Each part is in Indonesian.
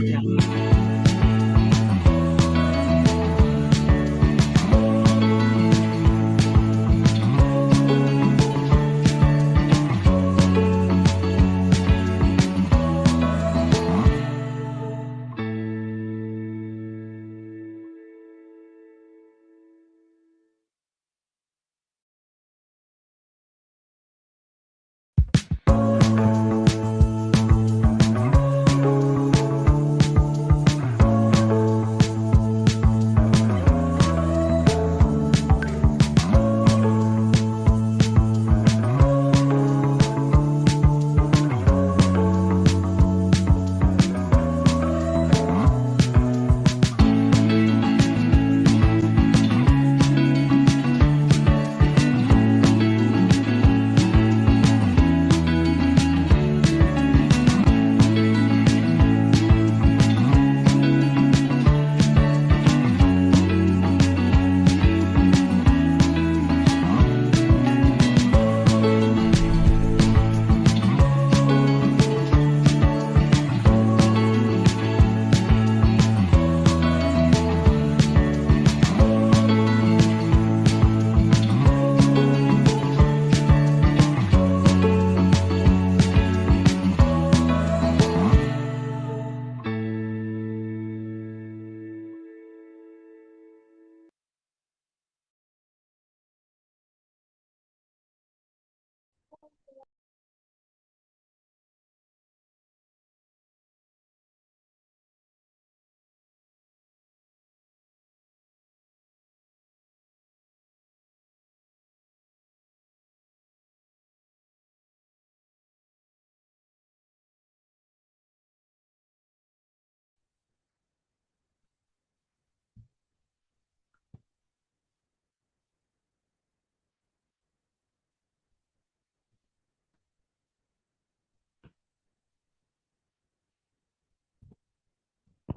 aja.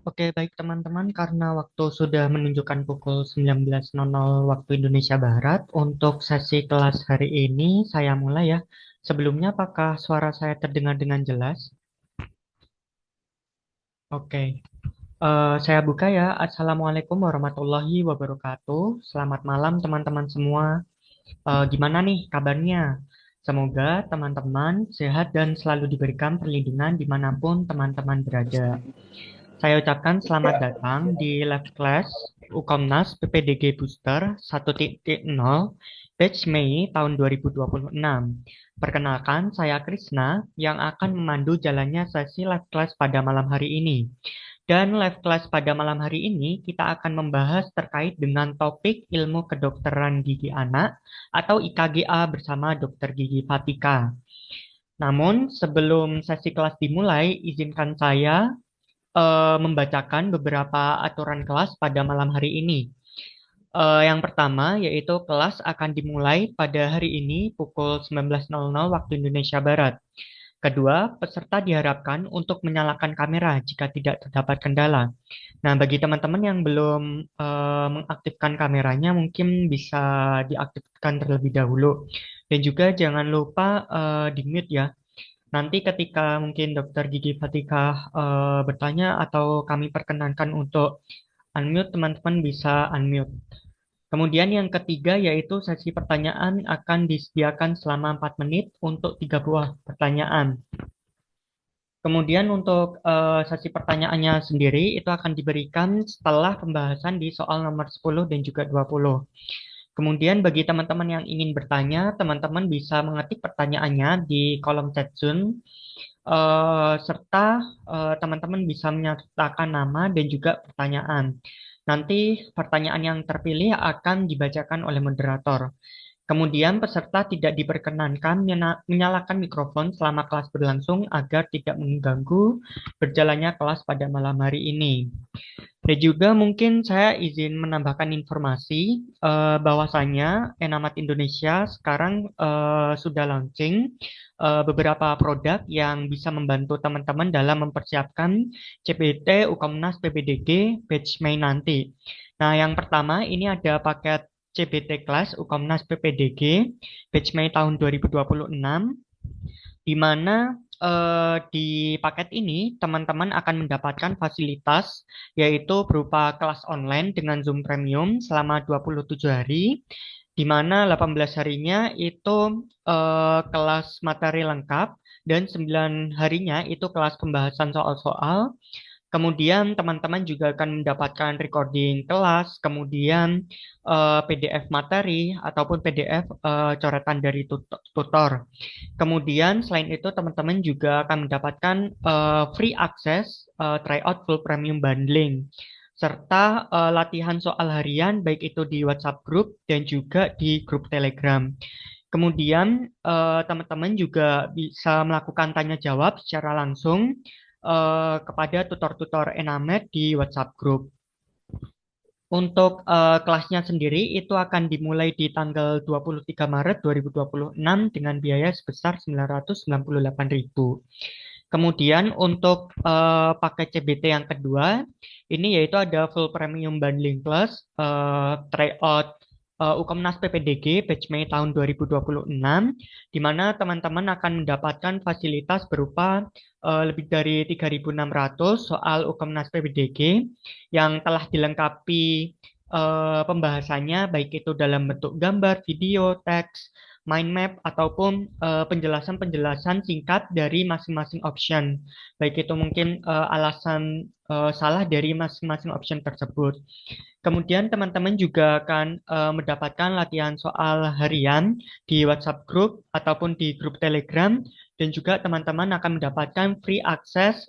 Oke, baik teman-teman, karena waktu sudah menunjukkan pukul 19.00 waktu Indonesia Barat, untuk sesi kelas hari ini saya mulai ya. Sebelumnya, apakah suara saya terdengar dengan jelas? Oke, saya buka ya. Assalamualaikum warahmatullahi wabarakatuh. Selamat malam teman-teman semua. Gimana nih kabarnya? Semoga teman-teman sehat dan selalu diberikan perlindungan dimanapun teman-teman berada. Saya ucapkan selamat datang di live class Ukomnas PPDG Booster 1.0 batch Mei tahun 2026. Perkenalkan, saya Krisna yang akan memandu jalannya sesi live class pada malam hari ini. Dan live class pada malam hari ini kita akan membahas terkait dengan topik ilmu kedokteran gigi anak atau IKGA bersama Dr. Gigi Fatika. Namun, sebelum sesi kelas dimulai, izinkan saya membacakan beberapa aturan kelas pada malam hari ini. Yang pertama yaitu kelas akan dimulai pada hari ini pukul 19.00 waktu Indonesia Barat. Kedua, peserta diharapkan untuk menyalakan kamera jika tidak terdapat kendala. Nah, bagi teman-teman yang belum mengaktifkan kameranya, mungkin bisa diaktifkan terlebih dahulu. Dan juga jangan lupa di-mute ya. Nanti ketika mungkin Dokter Gigi Fatikah bertanya atau kami perkenankan untuk unmute, teman-teman bisa unmute. Kemudian yang ketiga yaitu sesi pertanyaan akan disediakan selama 4 menit untuk 3 buah pertanyaan. Kemudian untuk sesi pertanyaannya sendiri itu akan diberikan setelah pembahasan di soal nomor 10 dan juga 20. Kemudian bagi teman-teman yang ingin bertanya, teman-teman bisa mengetik pertanyaannya di kolom chat Zoom, serta teman-teman bisa menyertakan nama dan juga pertanyaan. Nanti pertanyaan yang terpilih akan dibacakan oleh moderator. Kemudian peserta tidak diperkenankan menyalakan mikrofon selama kelas berlangsung agar tidak mengganggu berjalannya kelas pada malam hari ini. Dan juga mungkin saya izin menambahkan informasi bahwasannya Enamat Indonesia sekarang sudah launching beberapa produk yang bisa membantu teman-teman dalam mempersiapkan CPT Ukomnas PPDG batch Mei nanti. Nah, yang pertama ini ada paket CBT Class Ukomnas PPDG batch Mei tahun 2026, di mana di paket ini teman-teman akan mendapatkan fasilitas yaitu berupa kelas online dengan Zoom Premium selama 27 hari, di mana 18 harinya itu kelas materi lengkap dan 9 harinya itu kelas pembahasan soal-soal. Kemudian teman-teman juga akan mendapatkan recording kelas, kemudian PDF materi ataupun PDF coretan dari tutor. Kemudian selain itu teman-teman juga akan mendapatkan free access tryout full premium bundling serta latihan soal harian baik itu di WhatsApp group dan juga di grup Telegram. Kemudian teman-teman juga bisa melakukan tanya jawab secara langsung kepada tutor-tutor Enamed di WhatsApp group. Untuk kelasnya sendiri itu akan dimulai di tanggal 23 Maret 2026 dengan biaya sebesar 998.000. Kemudian untuk paket CBT yang kedua, ini yaitu ada full premium bundling plus tryout UKMNAS PPDG batch Mei tahun 2026, di mana teman-teman akan mendapatkan fasilitas berupa lebih dari 3.600 soal UKMNAS PPDG yang telah dilengkapi pembahasannya baik itu dalam bentuk gambar, video, teks, mind map ataupun penjelasan-penjelasan singkat dari masing-masing option. Baik itu mungkin alasan salah dari masing-masing option tersebut. Kemudian teman-teman juga akan mendapatkan latihan soal harian di WhatsApp group ataupun di grup Telegram dan juga teman-teman akan mendapatkan free access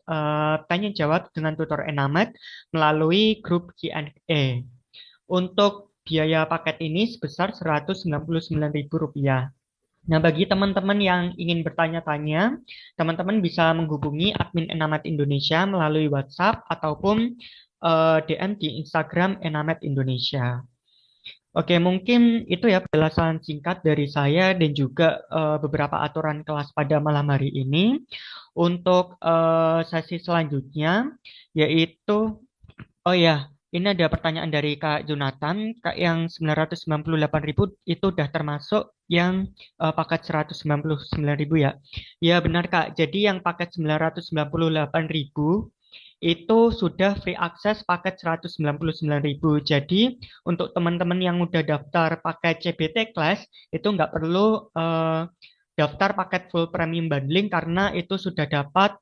tanya jawab dengan tutor Enamed melalui grup Q&A. Untuk biaya paket ini sebesar Rp199.000. Nah, bagi teman-teman yang ingin bertanya-tanya, teman-teman bisa menghubungi admin Enamed Indonesia melalui WhatsApp ataupun DM di Instagram Enamed Indonesia. Oke, mungkin itu ya penjelasan singkat dari saya dan juga beberapa aturan kelas pada malam hari ini. Untuk sesi selanjutnya, yaitu oh ya, ini ada pertanyaan dari Kak Jonathan. Kak, yang 998.000 itu udah termasuk yang paket 199.000 ya? Ya benar Kak, jadi yang paket 998.000 itu sudah free access paket 199.000. Jadi untuk teman-teman yang udah daftar paket CBT Class itu nggak perlu daftar paket full premium bundling karena itu sudah dapat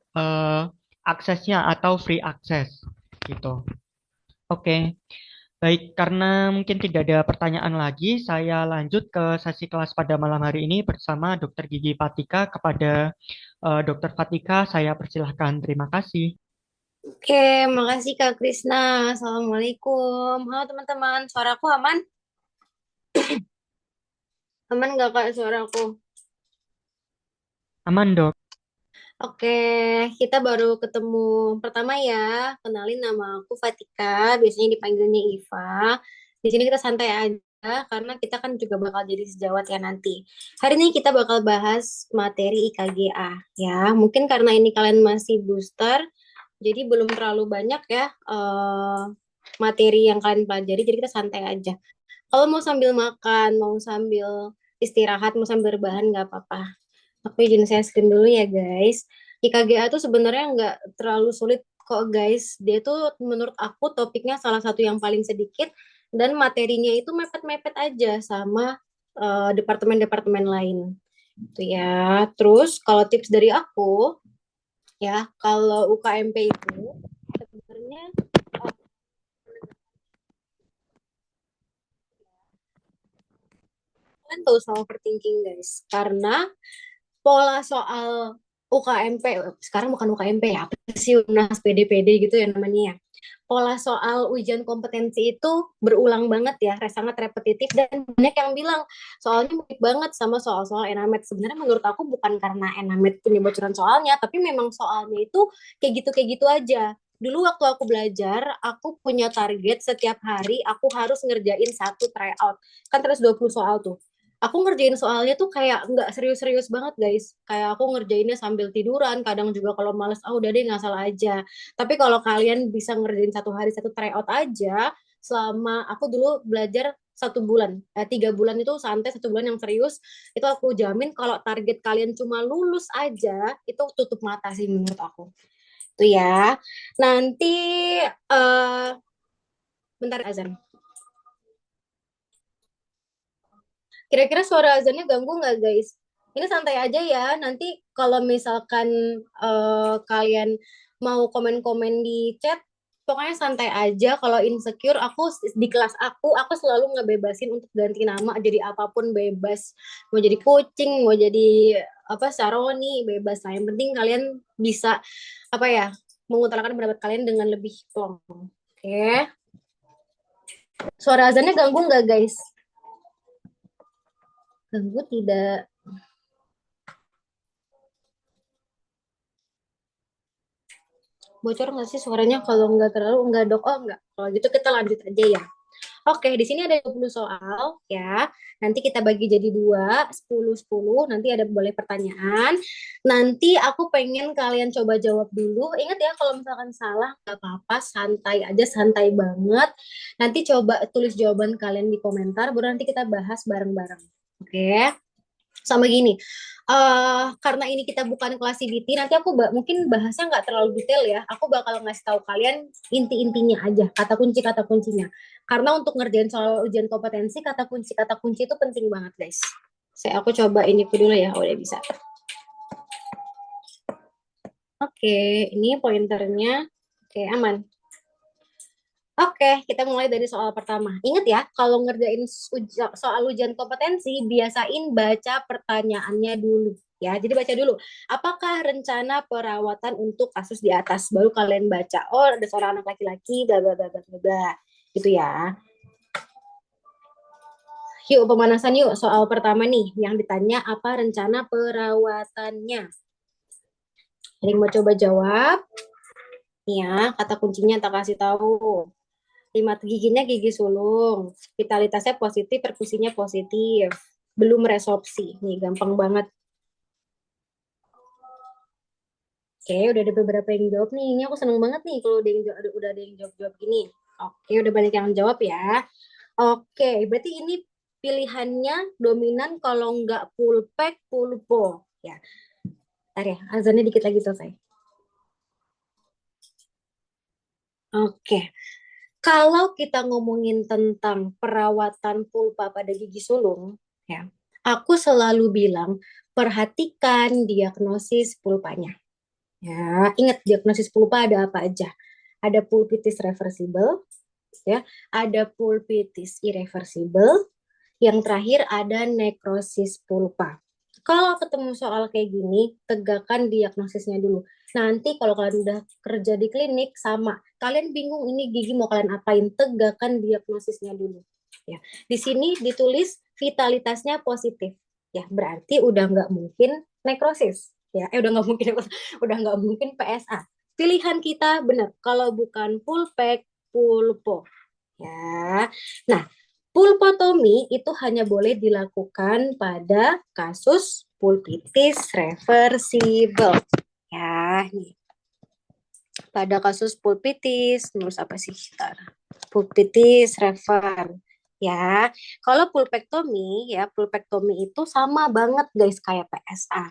aksesnya atau free access gitu. Oke, baik karena mungkin tidak ada pertanyaan lagi, saya lanjut ke sesi kelas pada malam hari ini bersama Dr. Gigi Fatika. Kepada Dr. Fatika, saya persilahkan. Terima kasih. Oke, makasih Kak Krisna. Assalamualaikum. Halo teman-teman, suaraku aman? Aman nggak Kak suaraku? Aman, Dok. Oke, kita baru ketemu pertama ya. Kenalin nama aku Fatika, biasanya dipanggilnya Iva. Di sini kita santai aja karena kita kan juga bakal jadi sejawat ya nanti. Hari ini kita bakal bahas materi IKGA ya. Mungkin karena ini kalian masih booster, jadi belum terlalu banyak ya materi yang kalian pelajari, jadi kita santai aja. Kalau mau sambil makan, mau sambil istirahat, mau sambil rebahan nggak apa-apa. Aku izin saya screen dulu ya guys. IKGA tuh sebenarnya nggak terlalu sulit kok guys. Dia tuh menurut aku topiknya salah satu yang paling sedikit dan materinya itu mepet-mepet aja sama departemen-departemen lain. Itu ya. Terus kalau tips dari aku ya, kalau UKMP itu sebenarnya eh, kalian tahu soal overthinking guys. Karena pola soal UKMP, sekarang bukan UKMP ya, apa sih UNAS PD-PD gitu ya namanya ya. Pola soal ujian kompetensi itu berulang banget ya, sangat repetitif dan banyak yang bilang soalnya mirip banget sama soal-soal Enamed. Sebenarnya menurut aku bukan karena Enamed punya bocoran soalnya, tapi memang soalnya itu kayak gitu aja. Dulu waktu aku belajar, aku punya target setiap hari aku harus ngerjain satu tryout. Kan terus 20 soal tuh, aku ngerjain soalnya tuh kayak nggak serius-serius banget guys. Kayak aku ngerjainnya sambil tiduran, kadang juga kalau males, ah udah deh nggak salah aja. Tapi kalau kalian bisa ngerjain satu hari satu tryout aja, selama aku dulu belajar satu bulan, 3 bulan itu santai, 1 bulan yang serius. Itu aku jamin kalau target kalian cuma lulus aja, itu tutup mata sih menurut aku. Itu ya. Nanti eh bentar azan. Kira-kira suara azannya ganggu nggak guys? Ini santai aja ya. Nanti kalau misalkan kalian mau komen-komen di chat, pokoknya santai aja. Kalau insecure, aku di kelas aku selalu ngebebasin untuk ganti nama jadi apapun bebas. Mau jadi kucing, mau jadi apa Saroni, bebas. Nah, yang penting kalian bisa apa ya mengutarakan pendapat kalian dengan lebih plong. Oke. Suara azannya ganggu nggak guys? Ganggu tidak. Bocor nggak sih suaranya kalau nggak terlalu nggak dok oh nggak kalau gitu kita lanjut aja ya. Oke, di sini ada 20 soal ya. Nanti kita bagi jadi dua, 10 10. Nanti ada boleh pertanyaan. Nanti aku pengen kalian coba jawab dulu. Ingat ya, kalau misalkan salah nggak apa-apa, santai aja, santai banget. Nanti coba tulis jawaban kalian di komentar, baru nanti kita bahas bareng-bareng. Oke, sama gini, karena ini kita bukan kelas CBT, nanti aku mungkin bahasnya nggak terlalu detail ya. Aku bakal ngasih tahu kalian inti-intinya aja, kata kuncinya. Karena untuk ngerjain soal ujian kompetensi, kata kunci itu penting banget, guys. Aku coba ini dulu ya, udah bisa. Oke, ini pointernya. Oke, aman. Oke, kita mulai dari soal pertama. Ingat ya, kalau ngerjain soal ujian kompetensi, biasain baca pertanyaannya dulu. Ya, jadi baca dulu. Apakah rencana perawatan untuk kasus di atas? Baru kalian baca. Oh, ada seorang anak laki-laki, bla bla bla bla bla bla. Gitu ya. Yuk, pemanasan yuk. Soal pertama nih, yang ditanya apa rencana perawatannya. Ada yang mau coba jawab? Ya, kata kuncinya tak kasih tahu. Lima giginya gigi sulung, vitalitasnya positif, perkusinya positif, belum resorpsi. Nih gampang banget. Oke, udah ada beberapa yang jawab nih. Ini aku seneng banget nih kalau udah ada yang jawab-jawab gini. Oke, udah banyak yang jawab ya. Oke, berarti ini pilihannya dominan kalau nggak full pack, full po. Ya, ntar ya, azannya dikit lagi selesai. Oke, kalau kita ngomongin tentang perawatan pulpa pada gigi sulung, ya, aku selalu bilang perhatikan diagnosis pulpanya. Ya, ingat diagnosis pulpa ada apa aja? Ada pulpitis reversible, ya, ada pulpitis irreversible, yang terakhir ada nekrosis pulpa. Kalau ketemu soal kayak gini, tegakkan diagnosisnya dulu. Nanti kalau kalian udah kerja di klinik, sama. Kalian bingung ini gigi mau kalian apain, tegakkan diagnosisnya dulu. Ya, di sini ditulis vitalitasnya positif. Ya, berarti udah nggak mungkin nekrosis. Ya, udah nggak mungkin, udah nggak mungkin PSA. Pilihan kita benar. Kalau bukan full pack, pulpo. Ya, nah pulpotomi itu hanya boleh dilakukan pada kasus pulpitis reversible. Ya, nih. Pada kasus pulpitis, terus apa sih? Pulpitis rever. Ya, kalau pulpektomi, ya pulpektomi itu sama banget guys kayak PSA.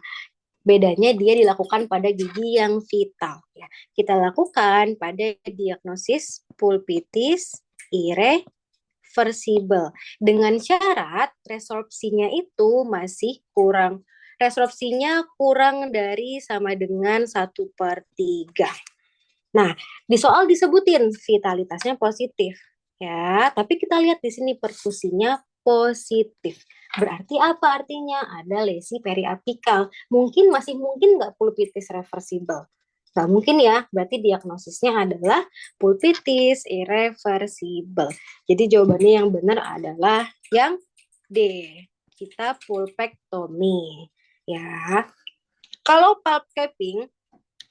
Bedanya dia dilakukan pada gigi yang vital. Ya, kita lakukan pada diagnosis pulpitis irreversible dengan syarat resorpsinya itu masih kurang. Resorpsinya kurang dari sama dengan 1/3. Nah, di soal disebutin vitalitasnya positif. Ya, tapi kita lihat di sini perkusinya positif. Berarti apa artinya? Ada lesi periapikal. Mungkin nggak pulpitis reversible. Nggak mungkin ya, berarti diagnosisnya adalah pulpitis irreversible. Jadi jawabannya yang benar adalah yang D. Kita pulpectomy. Ya. Kalau pulp capping,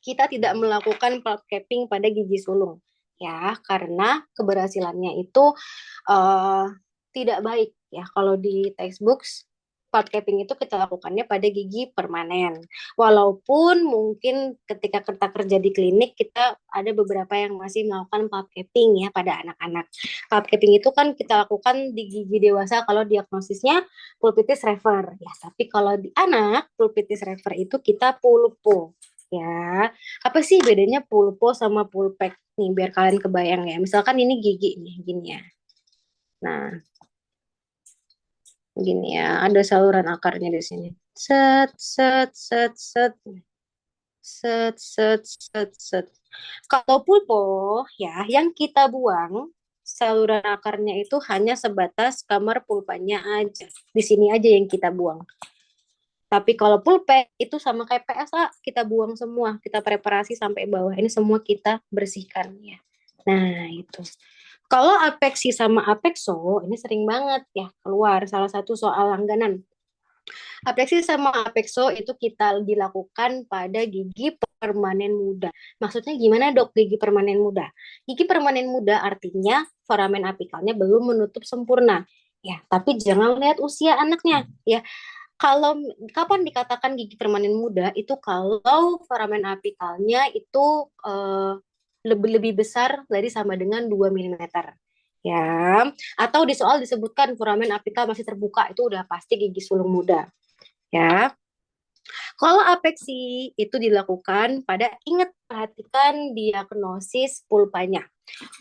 kita tidak melakukan pulp capping pada gigi sulung ya karena keberhasilannya itu uh, tidak baik ya kalau di textbooks pulp capping itu kita lakukannya pada gigi permanen. Walaupun mungkin ketika kita kerja di klinik, kita ada beberapa yang masih melakukan pulp capping ya pada anak-anak. Pulp capping itu kan kita lakukan di gigi dewasa kalau diagnosisnya pulpitis rever. Ya, tapi kalau di anak, pulpitis rever itu kita pulpo. Ya, apa sih bedanya pulpo sama pulpek nih biar kalian kebayang ya. Misalkan ini gigi nih, gini ya. Nah, gini ya, ada saluran akarnya di sini. Set, set, set, set, set, set, set, set. Kalau pulpo, ya, yang kita buang, saluran akarnya itu hanya sebatas kamar pulpanya aja. Di sini aja yang kita buang. Tapi kalau pulpen itu sama kayak PSA, kita buang semua, kita preparasi sampai bawah. Ini semua kita bersihkan ya. Nah, itu. Kalau apeksi sama apexo, ini sering banget ya keluar salah satu soal langganan. Apeksi sama apexo itu kita dilakukan pada gigi permanen muda. Maksudnya gimana dok gigi permanen muda? Gigi permanen muda artinya foramen apikalnya belum menutup sempurna. Ya, tapi jangan lihat usia anaknya. Ya, kalau kapan dikatakan gigi permanen muda itu kalau foramen apikalnya itu lebih besar dari sama dengan 2 mm. Ya, atau di soal disebutkan foramen apikal masih terbuka itu udah pasti gigi sulung muda. Ya, kalau apeksi itu dilakukan pada ingat perhatikan diagnosis pulpanya.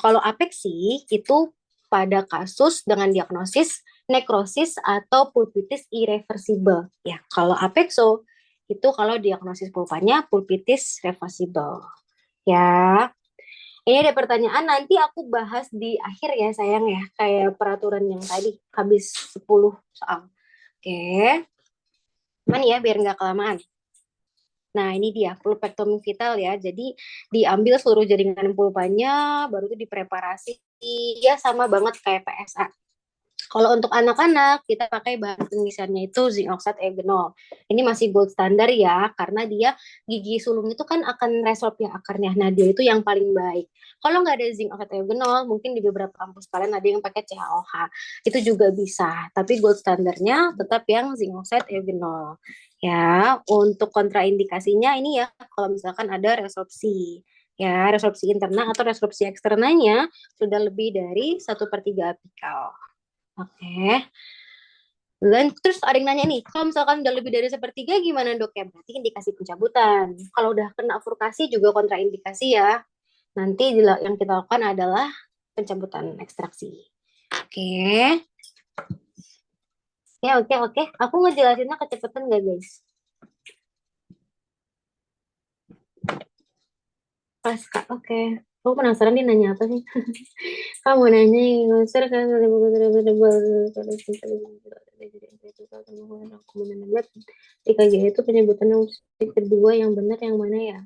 Kalau apeksi itu pada kasus dengan diagnosis nekrosis atau pulpitis irreversible. Ya, kalau apexo itu kalau diagnosis pulpanya pulpitis reversible. Ya, ini ada pertanyaan nanti aku bahas di akhir ya sayang ya, kayak peraturan yang tadi habis 10 soal. Oke, mana ya biar nggak kelamaan. Nah, ini dia pulpectomy vital ya. Jadi diambil seluruh jaringan pulpanya, baru itu dipreparasi. Ya sama banget kayak PSA. Kalau untuk anak-anak, kita pakai bahan pemisahannya itu zinc oxide eugenol. Ini masih gold standar ya, karena dia gigi sulung itu kan akan resorb ya akarnya. Nah, dia itu yang paling baik. Kalau nggak ada zinc oxide eugenol, mungkin di beberapa kampus kalian ada yang pakai CaOH. Itu juga bisa, tapi gold standarnya tetap yang zinc oxide eugenol. Ya, untuk kontraindikasinya ini ya, kalau misalkan ada resorpsi. Ya, resorpsi internal atau resorpsi eksternalnya sudah lebih dari 1/3 apikal. Oke. Dan terus ada yang nanya nih, kalau misalkan udah lebih dari sepertiga gimana dok ya? Berarti indikasi pencabutan. Kalau udah kena furkasi juga kontraindikasi ya. Nanti yang kita lakukan adalah pencabutan ekstraksi. Oke. Ya, oke, oke. Aku ngejelasinnya kecepatan nggak guys? Pas, Kak. Oke. Aku penasaran nih nanya apa sih? Kamu nanya, user kan IKG itu penyebutan yang kedua yang benar yang mana ya?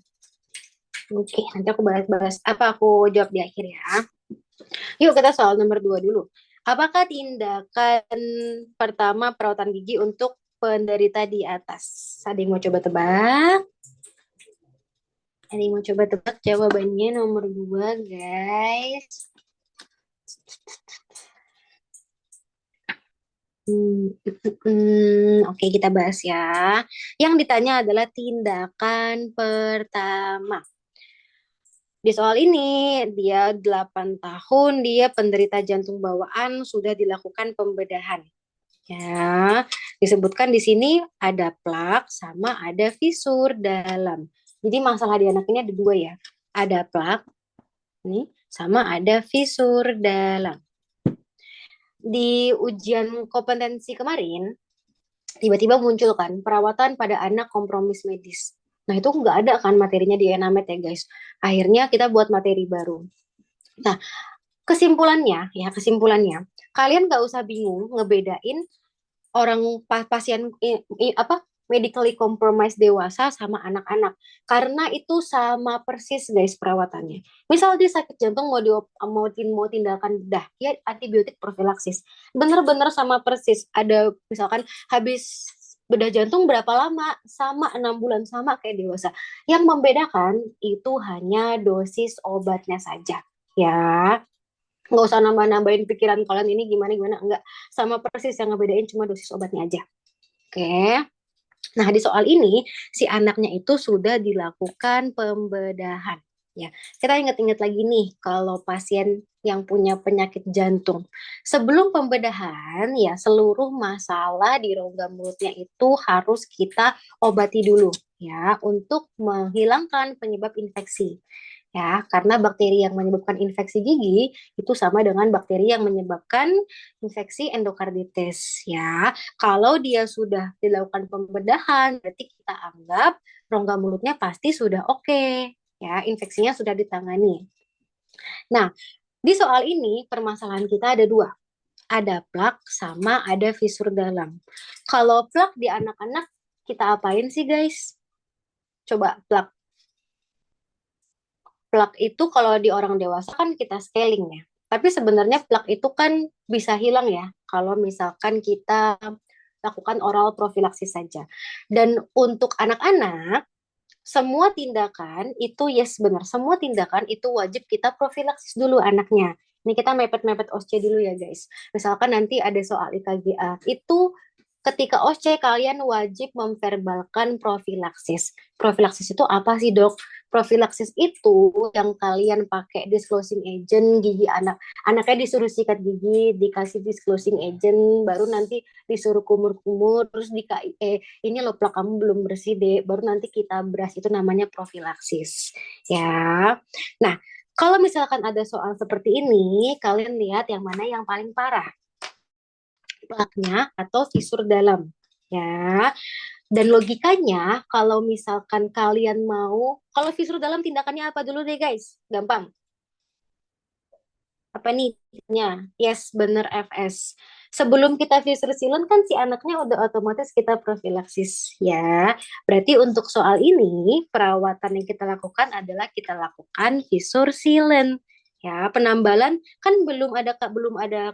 Oke, nanti aku bahas apa aku jawab di akhir ya. Yuk kita soal nomor 2 dulu. Apakah tindakan pertama perawatan gigi untuk penderita di atas? Ada yang mau coba tebak? Ada yang mau coba tebak jawabannya nomor 2 guys? Oke, kita bahas ya. Yang ditanya adalah tindakan pertama. Di soal ini, dia 8 tahun, dia penderita jantung bawaan, sudah dilakukan pembedahan. Ya, disebutkan di sini ada plak sama ada fisur dalam. Jadi masalah di anak ini ada dua ya. Ada plak, nih, sama ada fisur dalam. Di ujian kompetensi kemarin, tiba-tiba muncul kan perawatan pada anak kompromis medis. Nah itu nggak ada kan materinya di Enamed ya guys. Akhirnya kita buat materi baru. Nah kesimpulannya, kalian nggak usah bingung ngebedain orang pasien apa medically compromised dewasa sama anak-anak karena itu sama persis guys perawatannya. Misal dia sakit jantung mau tindakan bedah, ya antibiotik profilaksis. Bener-bener sama persis. Ada misalkan habis bedah jantung berapa lama? Sama 6 bulan sama kayak dewasa. Yang membedakan itu hanya dosis obatnya saja. Ya, nggak usah nambah-nambahin pikiran kalian ini gimana gimana enggak sama persis yang ngebedain cuma dosis obatnya aja. Oke. Nah, di soal ini si anaknya itu sudah dilakukan pembedahan. Ya, kita ingat-ingat lagi nih kalau pasien yang punya penyakit jantung. Sebelum pembedahan, ya seluruh masalah di rongga mulutnya itu harus kita obati dulu ya untuk menghilangkan penyebab infeksi. Ya, karena bakteri yang menyebabkan infeksi gigi itu sama dengan bakteri yang menyebabkan infeksi endokarditis ya. Kalau dia sudah dilakukan pembedahan, berarti kita anggap rongga mulutnya pasti sudah oke, ya, infeksinya sudah ditangani. Nah, di soal ini permasalahan kita ada dua, ada plak sama ada fisur dalam. Kalau plak di anak-anak kita apain sih guys? Coba plak. Plak itu kalau di orang dewasa kan kita scaling ya. Tapi sebenarnya plak itu kan bisa hilang ya kalau misalkan kita lakukan oral profilaksis saja. Dan untuk anak-anak, semua tindakan itu yes benar, semua tindakan itu wajib kita profilaksis dulu anaknya. Ini kita mepet-mepet OSCE dulu ya guys. Misalkan nanti ada soal IKGA, itu ketika OSCE kalian wajib memverbalkan profilaksis. Profilaksis itu apa sih dok? Profilaksis itu yang kalian pakai disclosing agent gigi anak. Anaknya disuruh sikat gigi, dikasih disclosing agent, baru nanti disuruh kumur-kumur, terus ini lo plak kamu belum bersih deh, baru nanti kita beras, itu namanya profilaksis. Ya. Nah, kalau misalkan ada soal seperti ini, kalian lihat yang mana yang paling parah, plaknya atau fisur dalam. Ya, dan logikanya kalau misalkan kalian mau, kalau fisur dalam tindakannya apa dulu deh guys? Gampang. Apa nih? Yes, bener FS. Sebelum kita visur silent kan si anaknya udah otomatis kita profilaksis ya. Berarti untuk soal ini perawatan yang kita lakukan adalah kita lakukan visur silent. Ya, penambalan kan belum ada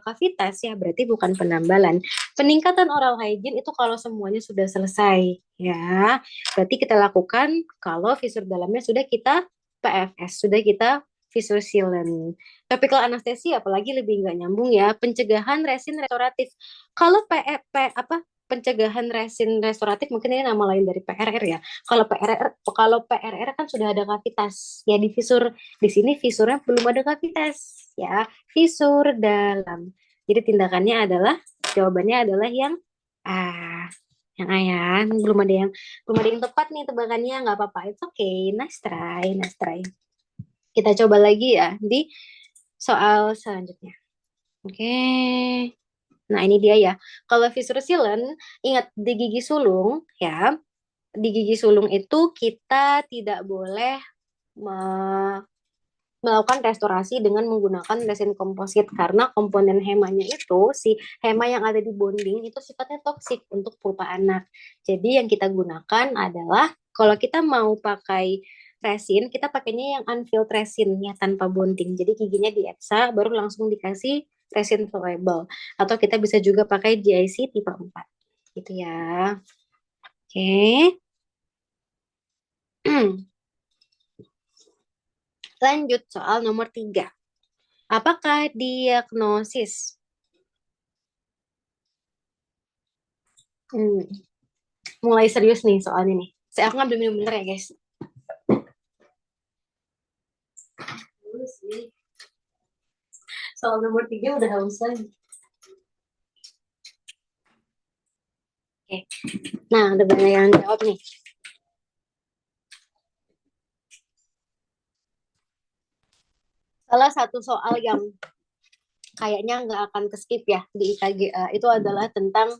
kavitas ya, berarti bukan penambalan. Peningkatan oral hygiene itu kalau semuanya sudah selesai ya. Berarti kita lakukan kalau visur dalamnya sudah kita PFS, sudah kita visur silent. Topikal anestesi apalagi lebih nggak nyambung ya. Pencegahan resin restoratif. Kalau pencegahan resin restoratif mungkin ini nama lain dari PRR ya. Kalau PRR kan sudah ada kavitas. Ya di visur di sini visurnya belum ada kavitas ya. Visur dalam. Jadi tindakannya adalah jawabannya adalah yang ah yang ayah belum ada yang tepat nih tebakannya, nggak apa-apa, it's okay, nice try, nice try. Kita coba lagi ya di soal selanjutnya. Oke. Nah, ini dia ya. Kalau visur silen, ingat di gigi sulung ya. Di gigi sulung itu kita tidak boleh melakukan restorasi dengan menggunakan resin komposit karena komponen hemanya itu si hema yang ada di bonding itu sifatnya toksik untuk pulpa anak. Jadi yang kita gunakan adalah kalau kita mau pakai resin, kita pakainya yang unfilled resin ya tanpa bonding. Jadi giginya dieksa baru langsung dikasih resin flowable atau kita bisa juga pakai GIC tipe 4 gitu ya. Oke. Lanjut soal nomor 3. Apakah diagnosis? Hmm, mulai serius nih soal ini. Saya ngambil minum bentar ya guys. Soal nomor 3 udah hausan. Oke. Nah, udah banyak yang jawab nih. Salah satu soal yang kayaknya nggak akan ke-skip ya di IKGA itu adalah tentang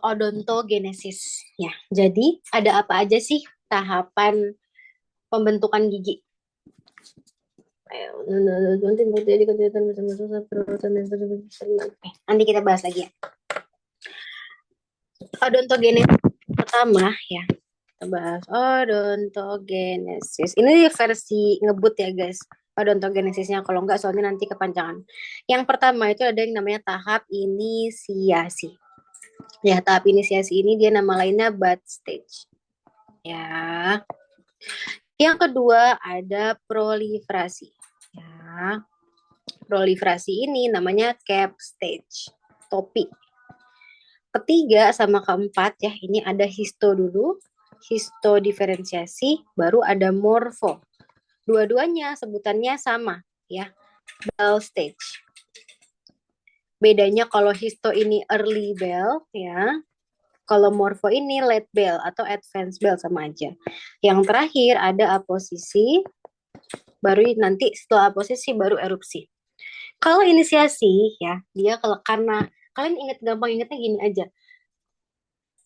odontogenesis. Ya, jadi ada apa aja sih tahapan pembentukan gigi? Nanti kita bahas lagi ya. Odontogenesis pertama ya. Kita bahas odontogenesis. Ini versi ngebut ya guys. Odontogenesisnya kalau enggak soalnya nanti kepanjangan. Yang pertama itu ada yang namanya tahap inisiasi. Ya, tahap inisiasi ini dia nama lainnya bud stage. Ya. Yang kedua ada proliferasi. Ya. Proliferasi ini namanya cap stage. Topi. ketiga sama keempat ya, ini ada histo dulu, histo diferensiasi, baru ada morfo. Dua-duanya sebutannya sama ya, bell stage. Bedanya kalau histo ini early bell ya, kalau morfo ini late bell atau advanced bell sama aja. Yang terakhir ada aposisi, baru nanti setelah aposisi baru erupsi. Kalau inisiasi ya, dia kalau karena kalian ingat, gampang ingatnya gini aja.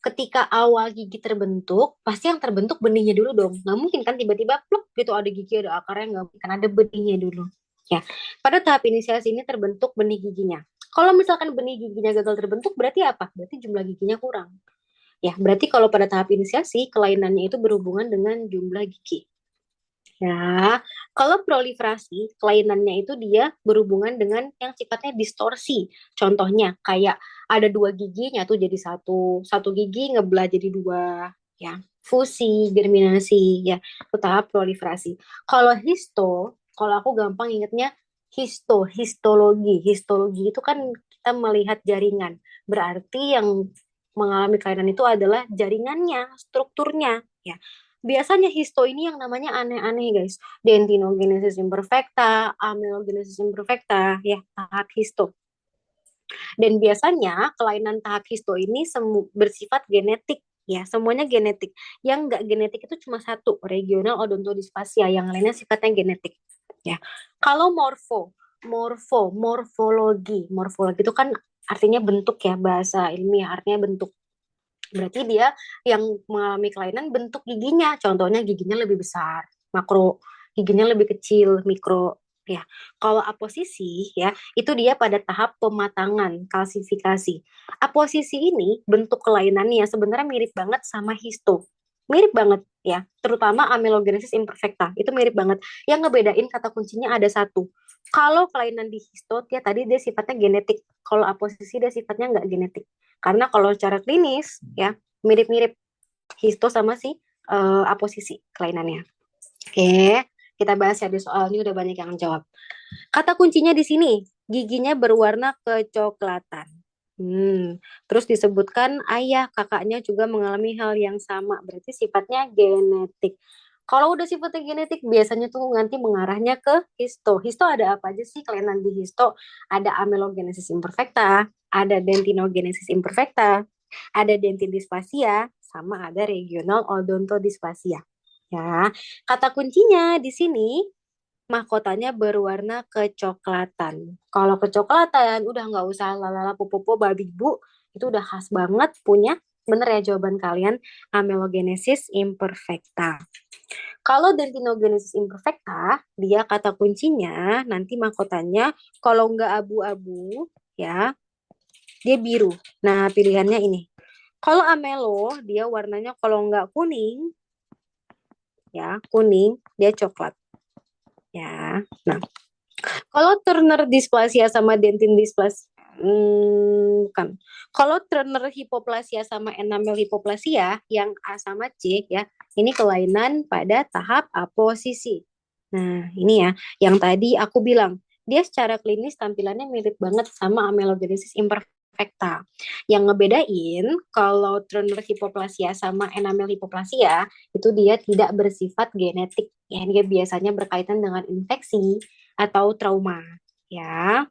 Ketika awal gigi terbentuk, pasti yang terbentuk benihnya dulu dong. Nggak mungkin kan tiba-tiba pluk gitu ada gigi, ada akarnya, nggak mungkin, kan ada benihnya dulu. Ya, pada tahap inisiasi ini terbentuk benih giginya. Kalau misalkan benih giginya gagal terbentuk, berarti apa? Berarti jumlah giginya kurang. Ya, berarti kalau pada tahap inisiasi, kelainannya itu berhubungan dengan jumlah gigi. Ya, kalau proliferasi, kelainannya itu dia berhubungan dengan yang sifatnya distorsi. Contohnya, kayak ada dua gigi nyatu jadi satu, satu gigi ngebelah jadi dua, ya. Fusi, germinasi, ya, itu tahap proliferasi. Kalau histo, kalau aku gampang ingetnya histologi. Histologi itu kan kita melihat jaringan. Berarti yang mengalami kelainan itu adalah jaringannya, strukturnya, ya. Biasanya histo ini yang namanya aneh-aneh guys. Dentinogenesis imperfecta, amelogenesis imperfecta, ya tahap histo. Dan biasanya kelainan tahap histo ini bersifat genetik, ya semuanya genetik. Yang nggak genetik itu cuma satu, regional odontodysplasia. Yang lainnya sifatnya genetik. Ya, kalau morfologi itu kan artinya bentuk ya, bahasa ilmiah artinya bentuk. Berarti dia yang mengalami kelainan bentuk giginya. Contohnya giginya lebih besar, makro, giginya lebih kecil, mikro. Ya, kalau aposisi ya, itu dia pada tahap pematangan, kalsifikasi. Aposisi ini bentuk kelainannya sebenarnya mirip banget sama histo. Mirip banget ya, terutama amelogenesis imperfecta. Itu mirip banget. Yang ngebedain kata kuncinya ada satu. Kalau kelainan di histo, ya tadi dia sifatnya genetik. Kalau aposisi dia sifatnya nggak genetik. Karena kalau secara klinis ya mirip-mirip histo sama si aposisi kelainannya. Oke, kita bahas ya di soal ini udah banyak yang jawab. Kata kuncinya di sini, giginya berwarna kecoklatan. Terus disebutkan ayah kakaknya juga mengalami hal yang sama, berarti sifatnya genetik. Kalau udah sifatnya genetik, biasanya tuh nanti mengarahnya ke histo. Histo ada apa aja sih kelainan di histo? Ada amelogenesis imperfecta, ada dentinogenesis imperfecta, ada dentidysplasia, sama ada regional odontodysplasia. Ya, kata kuncinya di sini mahkotanya berwarna kecoklatan. Kalau kecoklatan udah nggak usah lalala popopo babi bu, itu udah khas banget punya. Bener ya jawaban kalian, amelogenesis imperfecta. Kalau dentinogenesis imperfecta, dia kata kuncinya nanti mahkotanya kalau nggak abu-abu ya, dia biru. Nah, pilihannya ini. Kalau amelo, dia warnanya kalau nggak kuning, ya kuning, dia coklat. Ya, nah kalau Turner dysplasia sama dentin dysplasia, kan. Kalau Turner hipoplasia sama enamel hipoplasia yang A sama C ya, ini kelainan pada tahap aposisi. Nah, ini ya, yang tadi aku bilang, dia secara klinis tampilannya mirip banget sama amelogenesis imperfecta. Yang ngebedain kalau Turner hipoplasia sama enamel hipoplasia itu dia tidak bersifat genetik. Ya, dia biasanya berkaitan dengan infeksi atau trauma. Ya,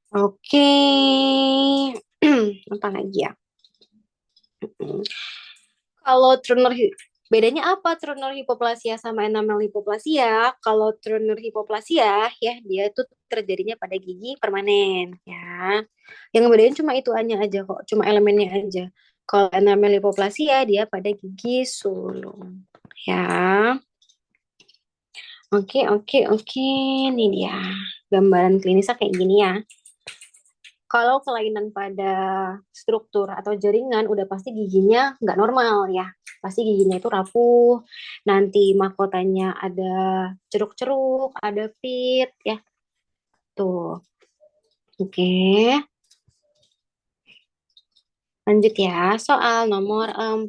oke. Apa lagi ya? Kalau Turner bedanya apa Turner hipoplasia sama enamel hipoplasia? Kalau Turner hipoplasia ya dia itu terjadinya pada gigi permanen ya. Yang ngebedain cuma itu aja kok, cuma elemennya aja. Kalau enamel hipoplasia dia pada gigi sulung ya. Oke. Ini dia gambaran klinisnya kayak gini ya. Kalau kelainan pada struktur atau jaringan, udah pasti giginya nggak normal ya. Pasti giginya itu rapuh, nanti mahkotanya ada ceruk-ceruk, ada pit, ya. Tuh, oke. Lanjut ya, soal nomor 4.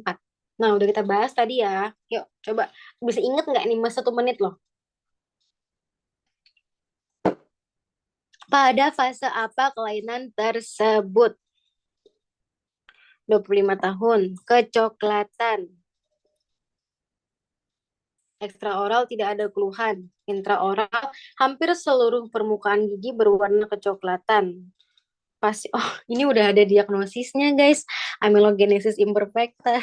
Nah, udah kita bahas tadi ya. Yuk, coba bisa inget nggak nih, mas 1 menit loh. Pada fase apa kelainan tersebut? 25 tahun. Kecoklatan. Ekstraoral tidak ada keluhan. Intraoral, hampir seluruh permukaan gigi berwarna kecoklatan. Pasti, oh ini udah ada diagnosisnya guys. Amelogenesis imperfecta.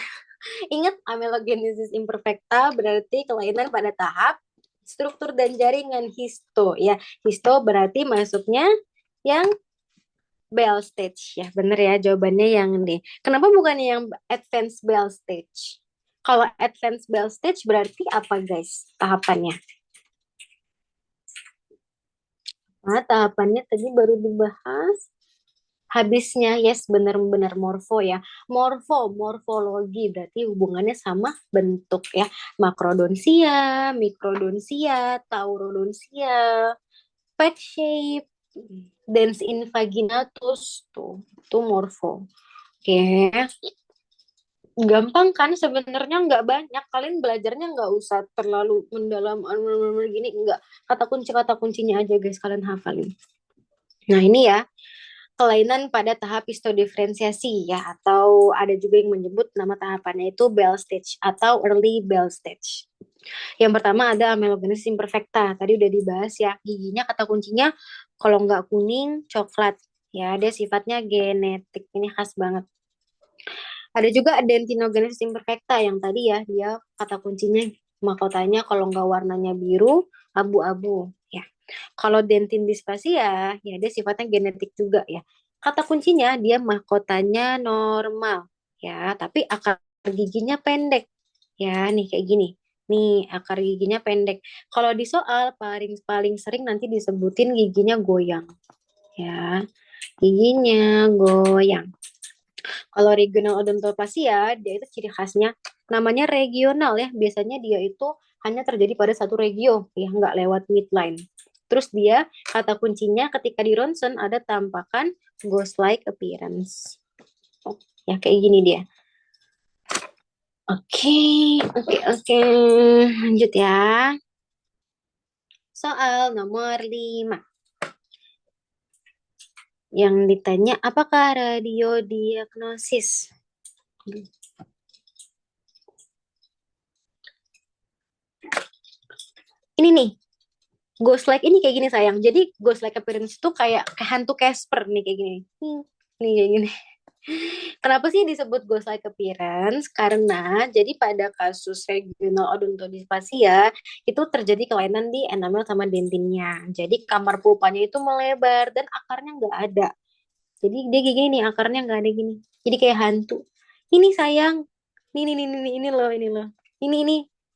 Ingat amelogenesis imperfecta berarti kelainan pada tahap struktur dan jaringan histo ya. Histo berarti masuknya yang Bell stage ya. Bener ya jawabannya yang D. Kenapa bukan yang advanced Bell stage? Kalau advanced Bell stage berarti apa guys tahapannya? Nah, tahapannya tadi baru dibahas. Habisnya, yes, benar-benar morfo ya. Morfologi berarti hubungannya sama bentuk ya. Makrodonsia, mikrodonsia, taurodonsia, peck shape, dens invaginatus, tuh morfo. Oke, gampang kan sebenarnya nggak banyak. Kalian belajarnya nggak usah terlalu mendalam, gini, nggak. Kata kuncinya aja guys, kalian hafalin. Nah ini ya, kelainan pada tahap histodiferensiasi ya, atau ada juga yang menyebut nama tahapannya itu Bell stage atau early Bell stage. Yang pertama ada amelogenesis imperfecta, tadi udah dibahas ya, giginya kata kuncinya kalau nggak kuning coklat ya, dia sifatnya genetik, ini khas banget. Ada juga dentinogenesis imperfecta yang tadi ya, dia kata kuncinya mahkotanya kalau nggak warnanya biru abu-abu ya. Kalau dentin displasia ya dia sifatnya genetik juga ya. Kata kuncinya dia mahkotanya normal ya, tapi akar giginya pendek ya, nih kayak gini. Nih akar giginya pendek. Kalau di soal paling paling sering nanti disebutin giginya goyang ya. Giginya goyang. Kalau regional odontoplasia, dia itu ciri khasnya namanya regional ya. Biasanya dia itu hanya terjadi pada satu regio, ya nggak lewat midline. Terus dia kata kuncinya ketika di ronsen ada tampakan ghost-like appearance. Oh, ya kayak gini dia. Oke, oke. Lanjut ya. Soal nomor 5. Yang ditanya, apakah radiodiagnosis? Ini nih, ghost like ini kayak gini sayang. Jadi ghost like appearance itu kayak hantu Casper nih kayak gini. Nih kayak gini. Kenapa sih disebut ghost like appearance? Karena jadi pada kasus regional odontodysplasia itu terjadi kelainan di enamel sama dentinnya. Jadi kamar pulpanya itu melebar dan akarnya nggak ada. Jadi dia kayak gini nih, akarnya nggak ada gini. Jadi kayak hantu. Ini sayang. Ini loh. Ini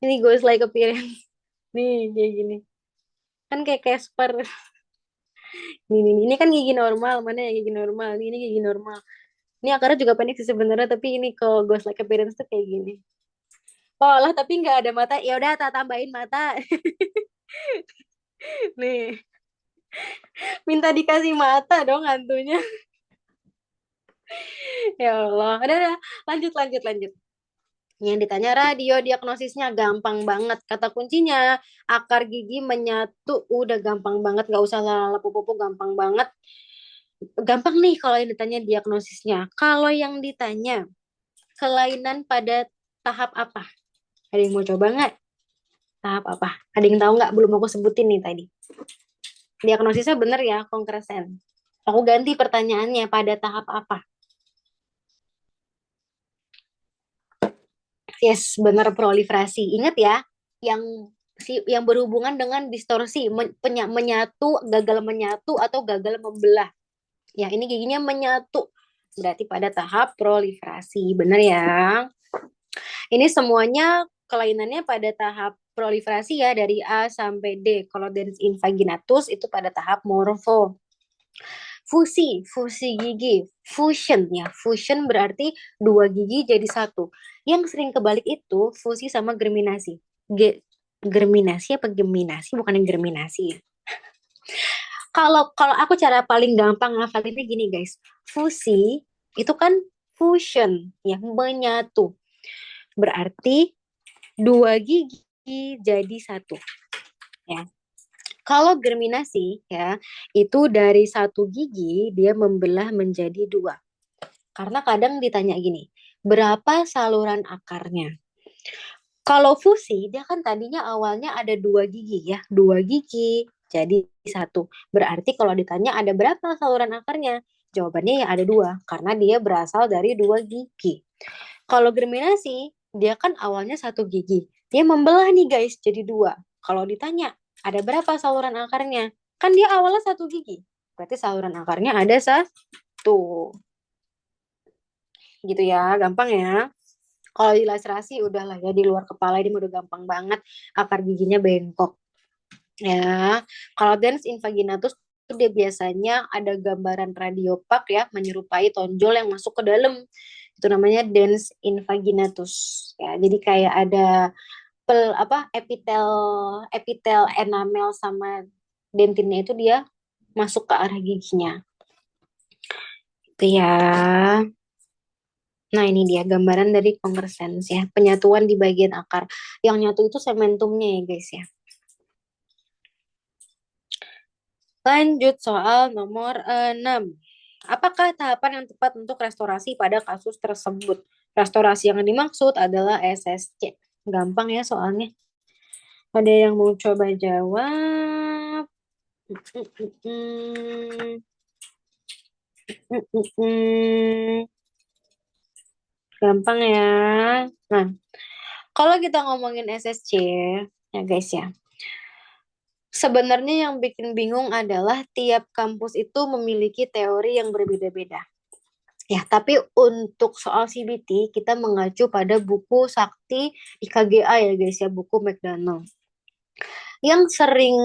ini ghost like appearance. Nih kayak gini. Kan kayak Casper. Ini kan gigi normal, mana ya gigi normal? Ini gigi normal. Ini akarnya juga pendek sih sebenarnya, tapi ini kalau ghost like appearance tuh kayak gini. Oh lah, tapi nggak ada mata. Ya udah, tak tambahin mata. Nih, minta dikasih mata dong hantunya. Ya Allah. Udah, lanjut. Yang ditanya radio diagnosisnya gampang banget. Kata kuncinya akar gigi menyatu, udah gampang banget, nggak usah lapu-lapu, gampang banget. Gampang nih kalau yang ditanya diagnosisnya. Kalau yang ditanya kelainan pada tahap apa? Ada yang mau coba nggak? Tahap apa? Ada yang tahu nggak? Belum aku sebutin nih tadi. Diagnosisnya bener ya, konkresen. Aku ganti pertanyaannya, pada tahap apa? Yes, bener proliferasi. Ingat ya, yang yang berhubungan dengan distorsi, menyatu, gagal menyatu atau gagal membelah. Ya, ini giginya menyatu. Berarti pada tahap proliferasi. Bener ya? Ini semuanya kelainannya pada tahap proliferasi ya, dari A sampai D. Kalau dens invaginatus itu pada tahap morfo. Fusi gigi, fusion ya. Fusion berarti dua gigi jadi satu. Yang sering kebalik itu fusi sama germinasi. Germinasi apa geminasi? Bukan yang germinasi ya. Kalau kalau aku cara paling gampang ngafalinnya gini guys. Fusi itu kan fusion ya, menyatu. Berarti dua gigi jadi satu ya. Kalau germinasi ya, itu dari satu gigi dia membelah menjadi dua. Karena kadang ditanya gini, berapa saluran akarnya? Kalau fusi, dia kan tadinya awalnya ada dua gigi ya, dua gigi jadi satu. Berarti kalau ditanya ada berapa saluran akarnya? Jawabannya ya ada dua, karena dia berasal dari dua gigi. Kalau germinasi, dia kan awalnya satu gigi. Dia membelah nih guys, jadi dua. Kalau ditanya, ada berapa saluran akarnya? Kan dia awalnya satu gigi. Berarti saluran akarnya ada satu. Gitu ya, gampang ya. Kalau di laserasi udahlah ya, di luar kepala ini udah gampang banget. Akar giginya bengkok. Ya, kalau dens invaginatus itu dia biasanya ada gambaran radiopak ya, menyerupai tonjol yang masuk ke dalam. Itu namanya dens invaginatus. Ya, jadi kayak ada epitel epitel enamel sama dentinnya itu dia masuk ke arah giginya. Itu ya. Nah, ini dia gambaran dari congrescens ya, penyatuan di bagian akar. Yang nyatu itu sementumnya ya, guys ya. Lanjut soal nomor 6. Apakah tahapan yang tepat untuk restorasi pada kasus tersebut? Restorasi yang dimaksud adalah SSC. Gampang ya soalnya. Ada yang mau coba jawab? Gampang ya. Nah, kalau kita ngomongin SSC, ya guys ya. Sebenarnya yang bikin bingung adalah tiap kampus itu memiliki teori yang berbeda-beda. Ya, tapi untuk soal CBT kita mengacu pada buku Sakti IKGA ya guys ya, buku McDonald. Yang sering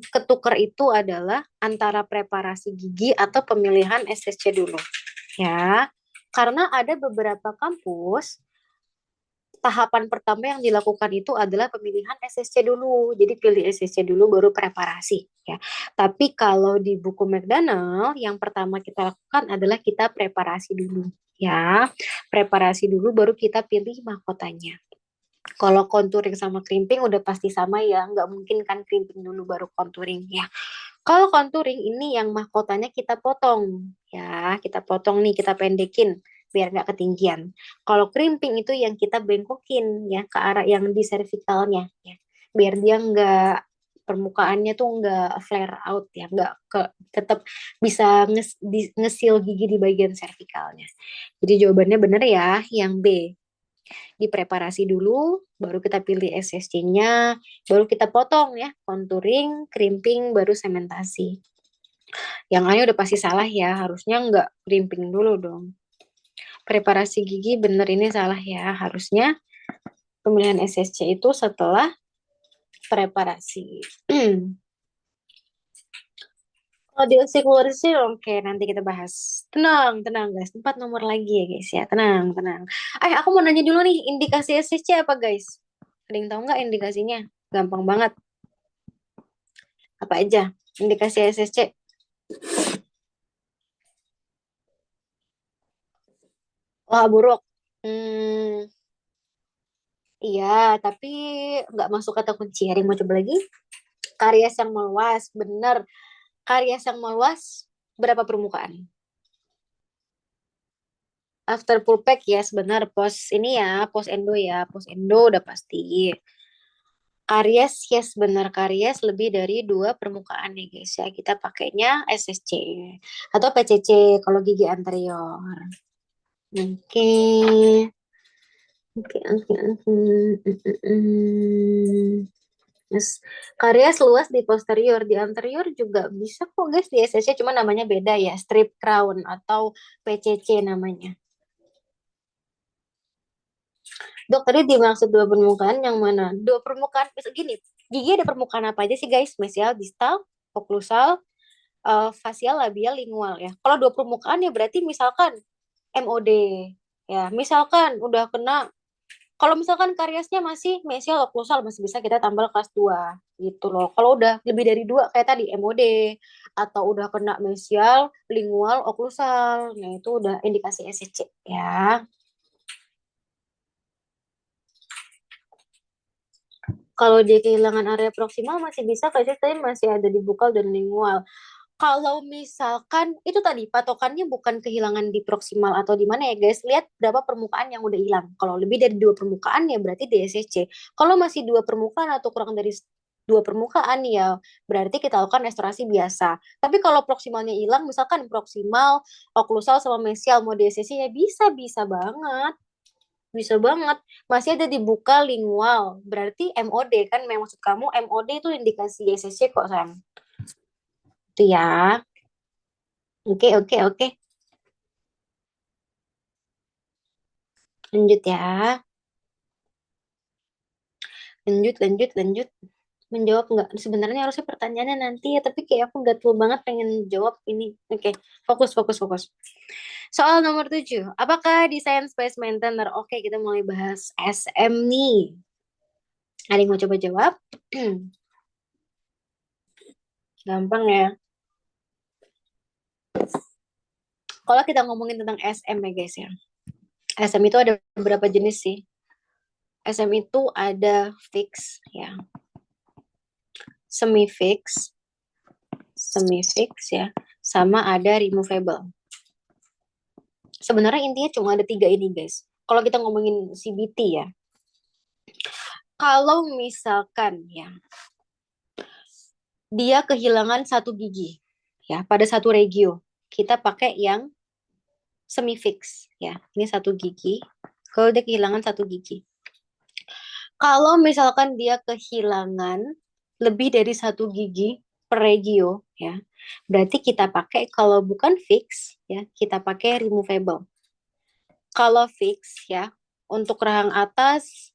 ketukar itu adalah antara preparasi gigi atau pemilihan SSC dulu. Ya, karena ada beberapa kampus tahapan pertama yang dilakukan itu adalah pemilihan SSC dulu. Jadi pilih SSC dulu baru preparasi ya. Tapi kalau di buku McDonald yang pertama kita lakukan adalah kita preparasi dulu ya. Preparasi dulu baru kita pilih mahkotanya. Kalau contouring sama crimping udah pasti sama ya, nggak mungkin kan crimping dulu baru contouring ya. Kalau contouring ini yang mahkotanya kita potong ya, kita potong nih, kita pendekin biar nggak ketinggian. Kalau crimping itu yang kita bengkokin ya ke arah yang di cervicalnya ya, biar dia nggak permukaannya tuh nggak flare out ya, nggak tetap bisa ngesil gigi di bagian cervicalnya. Jadi jawabannya benar ya, yang B. Dipreparasi dulu, baru kita pilih SSC-nya, baru kita potong ya, contouring, crimping, baru sementasi. Yang lain udah pasti salah ya, harusnya nggak crimping dulu dong. Preparasi gigi bener ini salah ya, harusnya pemilihan SSC itu setelah preparasi. Kalau di osteoporosis sih oke, nanti kita bahas. Tenang, tenang guys. 4 nomor lagi ya guys ya. Tenang, tenang. Aku mau nanya dulu nih, indikasi SSC apa guys? Ada yang tahu nggak indikasinya? Gampang banget. Apa aja indikasi SSC? Wah, buruk. Hmm, iya, tapi nggak masuk kata kunci. Ada yang mau coba lagi? Karies yang meluas, bener. Karies yang meluas, berapa permukaan? After pull pack ya, sebenar. Post ini ya, post endo ya. Post endo udah pasti. Karies, yes benar. Karies lebih dari 2 permukaan ya guys ya. Kita pakainya SSC atau PCC kalau gigi anterior. Oke. Oke, oke, oke. Yes. Karies luas di posterior, di anterior juga bisa kok guys di SSC, cuma namanya beda ya, strip crown atau PCC namanya. Dok, tadi dimaksud 2 permukaan yang mana? 2 permukaan, gini, gigi ada permukaan apa aja sih guys? Mesial, distal, oklusal, fasial, labial, lingual ya. Kalau 2 permukaan ya berarti misalkan MOD, ya misalkan udah kena. Kalau misalkan kariesnya masih mesial oklusal masih bisa kita tambal kelas 2 gitu loh. Kalau udah lebih dari 2 kayak tadi MOD atau udah kena mesial, lingual, oklusal, nah itu udah indikasi SCC ya. Kalau dia kehilangan area proksimal masih bisa kayak tadi masih ada di bukal dan lingual. Kalau misalkan itu tadi patokannya bukan kehilangan di proksimal atau di mana ya guys. Lihat berapa permukaan yang udah hilang. Kalau lebih dari dua permukaan ya berarti DSCC. Kalau masih dua permukaan atau kurang dari dua permukaan ya berarti kita lakukan restorasi biasa. Tapi kalau proksimalnya hilang, misalkan proksimal, oklusal sama mesial mau DSCC ya bisa banget. Bisa banget. Masih ada dibuka lingual. Berarti MOD kan, yang maksud kamu MOD itu indikasi DSCC kok, Sam. Itu ya. Oke, oke, oke. Lanjut ya. Lanjut. Menjawab nggak? Sebenarnya harusnya pertanyaannya nanti ya, tapi kayak aku gatel banget pengen jawab ini. Oke, fokus. Soal nomor 7. Apakah desain space maintainer? Oke, kita mulai bahas SM nih. Ada yang mau coba jawab? Gampang ya. Kalau kita ngomongin tentang SM ya guys ya. SM itu ada beberapa jenis sih. SM itu ada fix ya, semi fix ya, sama ada removable. Sebenarnya intinya cuma ada tiga ini guys. Kalau kita ngomongin CBT ya, kalau misalkan ya dia kehilangan satu gigi ya pada satu regio, kita pakai yang semi fix ya. Ini satu gigi. Kalau dia kehilangan satu gigi. Kalau misalkan dia kehilangan lebih dari satu gigi per regio ya, berarti kita pakai kalau bukan fix ya, kita pakai removable. Kalau fix ya, untuk rahang atas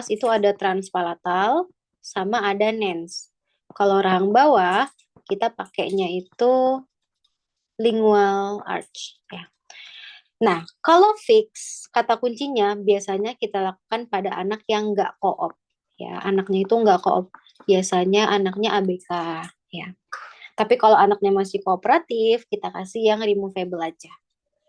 itu ada transpalatal sama ada nens. Kalau rahang bawah kita pakainya itu lingual arch ya. Nah, kalau fix, kata kuncinya biasanya kita lakukan pada anak yang nggak koop. Ya, anaknya itu nggak koop. Biasanya anaknya ABK. Ya. Tapi kalau anaknya masih kooperatif, kita kasih yang removable aja.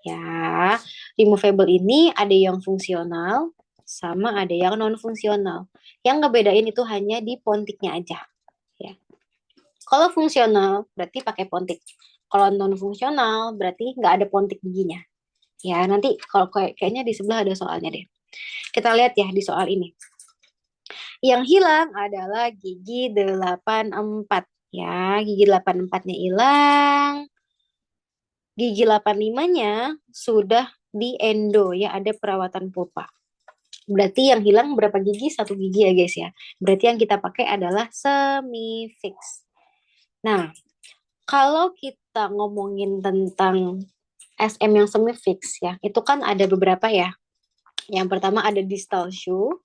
Ya, removable ini ada yang fungsional, sama ada yang non-fungsional. Yang ngebedain itu hanya di pontiknya aja. Ya. Kalau fungsional, berarti pakai pontik. Kalau non-fungsional, berarti nggak ada pontik giginya. Ya, nanti kalau kayaknya di sebelah ada soalnya deh. Kita lihat ya di soal ini. Yang hilang adalah gigi 84. Ya, gigi 84-nya hilang. Gigi 85-nya sudah di endo ya, ada perawatan pulpa. Berarti yang hilang berapa gigi? Satu gigi ya guys ya. Berarti yang kita pakai adalah semi fix. Nah, kalau kita ngomongin tentang SM yang semi fix ya, itu kan ada beberapa ya. Yang pertama ada distal shoe,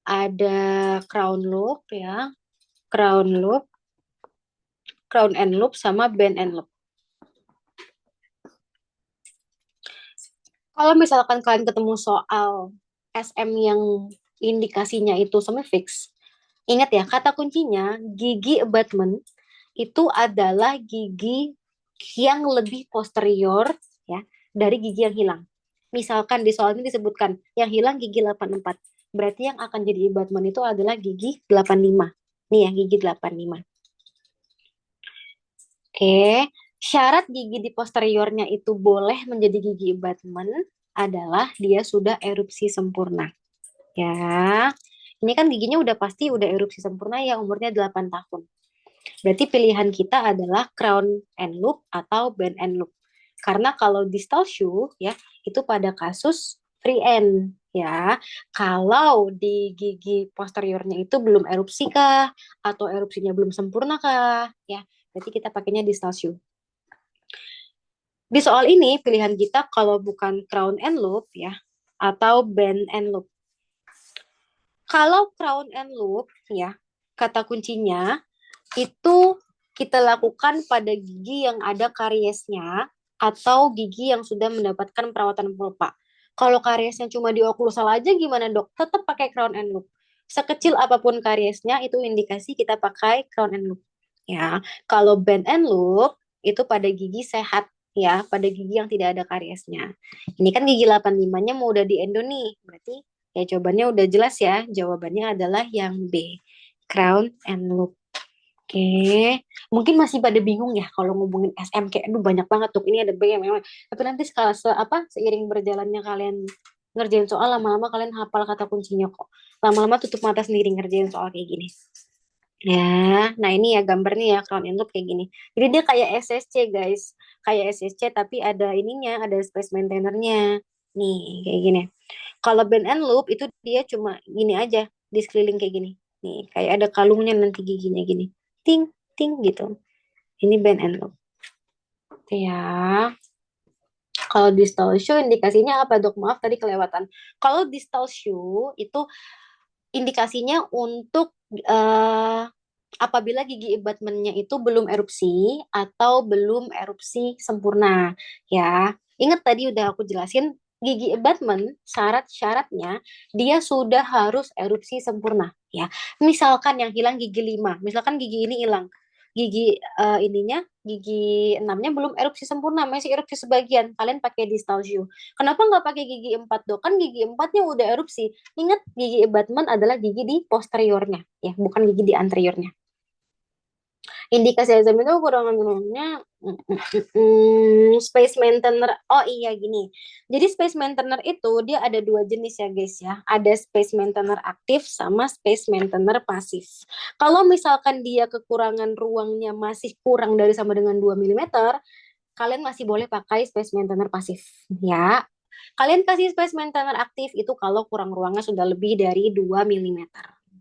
ada crown loop ya, crown loop, crown and loop sama bend and loop. Kalau misalkan kalian ketemu soal SM yang indikasinya itu semi fix, ingat ya kata kuncinya gigi abutment itu adalah gigi yang lebih posterior ya dari gigi yang hilang. Misalkan di soal ini disebutkan yang hilang gigi 84. Berarti yang akan jadi abutment itu adalah gigi 85. Nih ya, gigi 85. Oke, syarat gigi di posteriornya itu boleh menjadi gigi abutment adalah dia sudah erupsi sempurna. Ya, ini kan giginya udah pasti udah erupsi sempurna ya umurnya 8 tahun. Berarti pilihan kita adalah crown and loop atau bend and loop. Karena kalau distal shoe ya itu pada kasus free end ya. Kalau di gigi posteriornya itu belum erupsi kah atau erupsinya belum sempurna kah ya. Berarti kita pakainya distal shoe. Di soal ini pilihan kita kalau bukan crown and loop ya atau bend and loop. Kalau crown and loop ya kata kuncinya itu kita lakukan pada gigi yang ada kariesnya atau gigi yang sudah mendapatkan perawatan pulpa. Kalau kariesnya cuma di oklusal aja gimana dok? Tetap pakai crown and loop. Sekecil apapun kariesnya itu indikasi kita pakai crown and loop. Ya, kalau bend and loop itu pada gigi sehat ya, pada gigi yang tidak ada kariesnya. Ini kan gigi 85-nya mau udah di endo nih. Berarti ya jawabannya udah jelas ya. Jawabannya adalah yang B, crown and loop. Oke, mungkin masih pada bingung ya kalau ngomongin SMK. Aduh banyak banget tuh. Ini ada banyak memang. Tapi nanti seiring berjalannya kalian ngerjain soal lama-lama kalian hafal kata kuncinya kok. Lama-lama tutup mata sendiri ngerjain soal kayak gini. Ya, nah ini ya gambarnya ya crown and loop kayak gini. Jadi dia kayak SSC guys, kayak SSC tapi ada ininya, ada space maintainernya. Nih kayak gini. Kalau bend and loop itu dia cuma gini aja, di sekeliling kayak gini. Nih kayak ada kalungnya nanti giginya gini, ting ting gitu. Ini bend and loop. Oke ya. Kalau distal shoe indikasinya apa dok? Maaf tadi kelewatan. Kalau distal shoe itu indikasinya untuk apabila gigi abutmentnya itu belum erupsi atau belum erupsi sempurna ya. Ingat tadi udah aku jelasin gigi abutment syarat-syaratnya dia sudah harus erupsi sempurna ya. Misalkan yang hilang gigi 5, misalkan gigi ini hilang. Gigi enamnya belum erupsi sempurna, masih erupsi sebagian. Kalian pakai distal shoe. Kenapa nggak pakai gigi 4 dok? Kan gigi empatnya udah erupsi. Ingat, gigi abutment adalah gigi di posteriornya, ya, bukan gigi di anteriornya. Indikasi azam itu kurang lebihnya space maintainer. Oh iya gini. Jadi space maintainer itu dia ada dua jenis ya guys ya. Ada space maintainer aktif sama space maintainer pasif. Kalau misalkan dia kekurangan ruangnya masih kurang dari sama dengan 2 mm, kalian masih boleh pakai space maintainer pasif ya. Kalian kasih space maintainer aktif itu kalau kurang ruangnya sudah lebih dari 2 mm.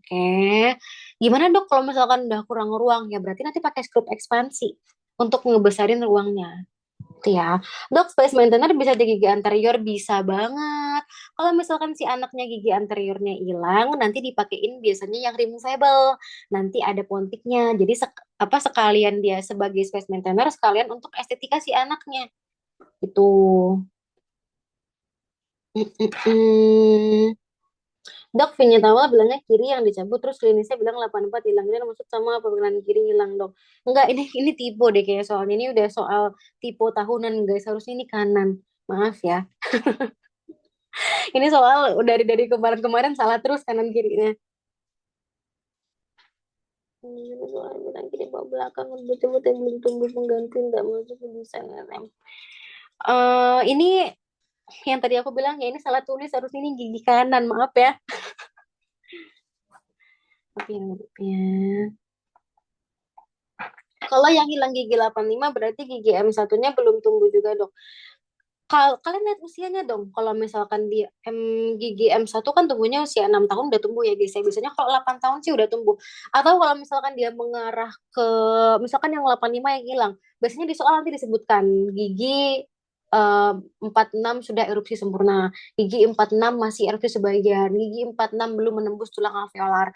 Oke. Gimana dok kalau misalkan udah kurang ruang? Ya berarti nanti pakai scoop ekspansi untuk ngebesarin ruangnya. Itu ya. Dok, space maintainer bisa di gigi anterior bisa banget. Kalau misalkan si anaknya gigi anteriornya hilang, nanti dipakein biasanya yang removable. Nanti ada pontiknya. Jadi sekalian dia sebagai space maintainer sekalian untuk estetika si anaknya. Itu. Mm-mm. Dok, vinyet awal bilangnya kiri yang dicabut, terus klinisnya bilang 84 hilang. Ini maksud sama apa beneran kiri hilang dok? Enggak, ini tipe deh kayak soalnya. Ini udah soal tipe tahunan guys, harusnya ini kanan. Maaf ya. Ini soal dari kemarin-kemarin salah terus kanan kirinya. Ini soal bilang kiri bawah belakang betul yang belum tumbuh pengganti tidak masuk ke desain LM. Ini yang tadi aku bilang ya ini salah tulis harus ini gigi kanan maaf ya. Tapi ya. Kalau yang hilang gigi 85 berarti gigi M1-nya belum tumbuh juga dok. Kalau kalian lihat usianya dong. Kalau misalkan gigi M1 kan tumbuhnya usia 6 tahun udah tumbuh ya guys. Biasanya kalau 8 tahun sih udah tumbuh. Atau kalau misalkan dia mengarah ke misalkan yang 85 yang hilang. Biasanya di soal nanti disebutkan gigi 46 sudah erupsi sempurna. Gigi 46 masih erupsi sebagian. Gigi 46 belum menembus tulang alveolar.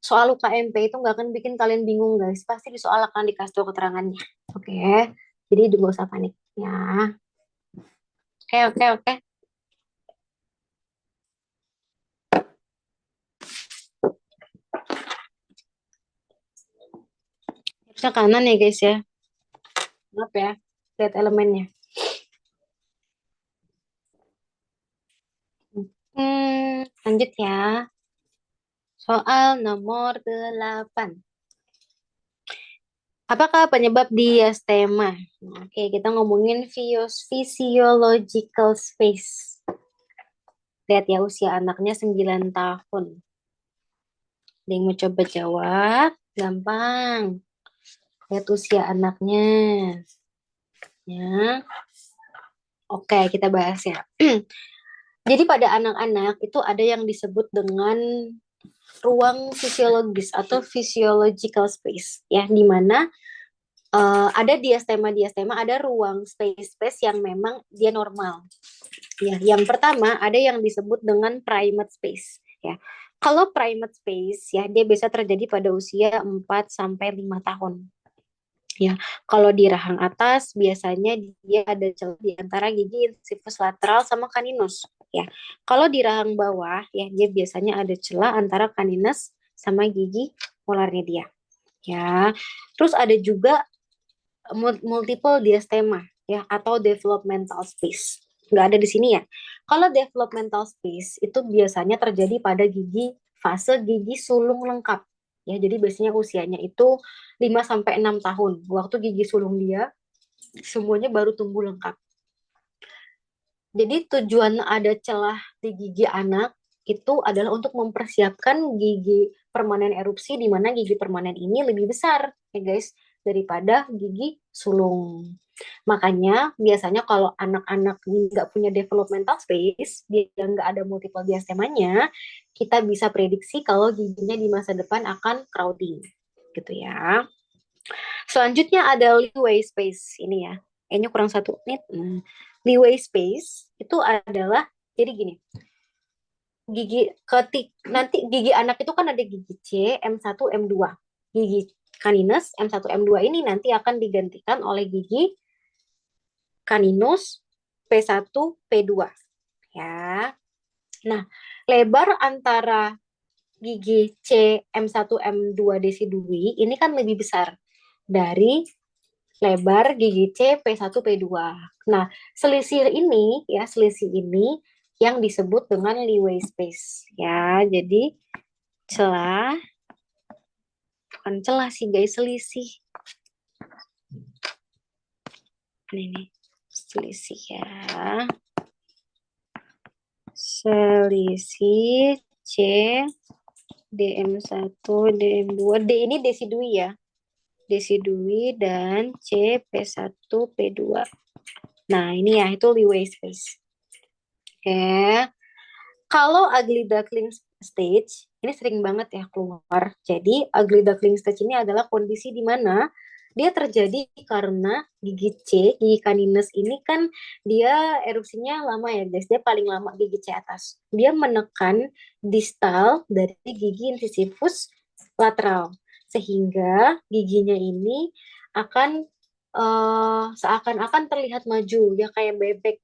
Soal UKMP itu nggak akan bikin kalian bingung guys. Pasti di soal akan dikasih tahu keterangannya. Oke. Jadi nggak usah panik ya. Oke, oke, oke. Harusnya kanan ya guys ya. Maaf ya. Lihat elemennya. Lanjut ya. Soal nomor 8. Apakah penyebab diastema? Oke, kita ngomongin physiological space. Lihat ya usia anaknya 9 tahun. Ada yang mau coba jawab? Gampang. Lihat usia anaknya. Ya. Oke, kita bahas ya. Jadi pada anak-anak itu ada yang disebut dengan ruang fisiologis atau physiological space ya, di mana ada diastema, ada ruang space yang memang dia normal. Ya, yang pertama ada yang disebut dengan primate space ya. Kalau primate space ya dia bisa terjadi pada usia 4 sampai 5 tahun. Ya, kalau di rahang atas biasanya dia ada celah di antara gigi incisifus lateral sama caninus. Ya, kalau di rahang bawah ya dia biasanya ada celah antara caninus sama gigi molarnya dia. Ya, terus ada juga multiple diastema ya atau developmental space. Nggak ada di sini ya. Kalau developmental space itu biasanya terjadi pada fase gigi sulung lengkap. Ya, jadi biasanya usianya itu 5 sampai 6 tahun. Waktu gigi sulung dia semuanya baru tumbuh lengkap. Jadi tujuan ada celah di gigi anak itu adalah untuk mempersiapkan gigi permanen erupsi di mana gigi permanen ini lebih besar ya guys daripada gigi sulung. Makanya biasanya kalau anak-anak nggak punya developmental space, dia nggak ada multiple diastemanya, kita bisa prediksi kalau giginya di masa depan akan crowding, gitu ya. Selanjutnya ada leeway space ini ya. Kayaknya kurang satu menit. Leeway space itu adalah jadi gini, gigi ketik nanti gigi anak itu kan ada gigi C, M1, M2. Gigi caninus M1, M2 ini nanti akan digantikan oleh gigi caninus P1, P2 ya. Nah, lebar antara gigi C M1 M2 desidui ini kan lebih besar dari lebar gigi C P1 P2. Nah, selisih ini yang disebut dengan leeway space ya. Jadi celah bukan celah sih guys, selisih. Ini selisih ya. Selisih C DM1, DM2, D ini desidui ya. Desidui dan C P1, P2. Nah, ini ya, itu leeway space. Oke. Kalau ugly duckling stage, ini sering banget ya keluar. Jadi, ugly duckling stage ini adalah kondisi di mana dia terjadi karena gigi C, gigi caninus ini kan dia erupsinya lama ya guys. Dia paling lama gigi C atas. Dia menekan distal dari gigi incisivus lateral. Sehingga giginya ini akan seakan-akan terlihat maju. Ya kayak bebek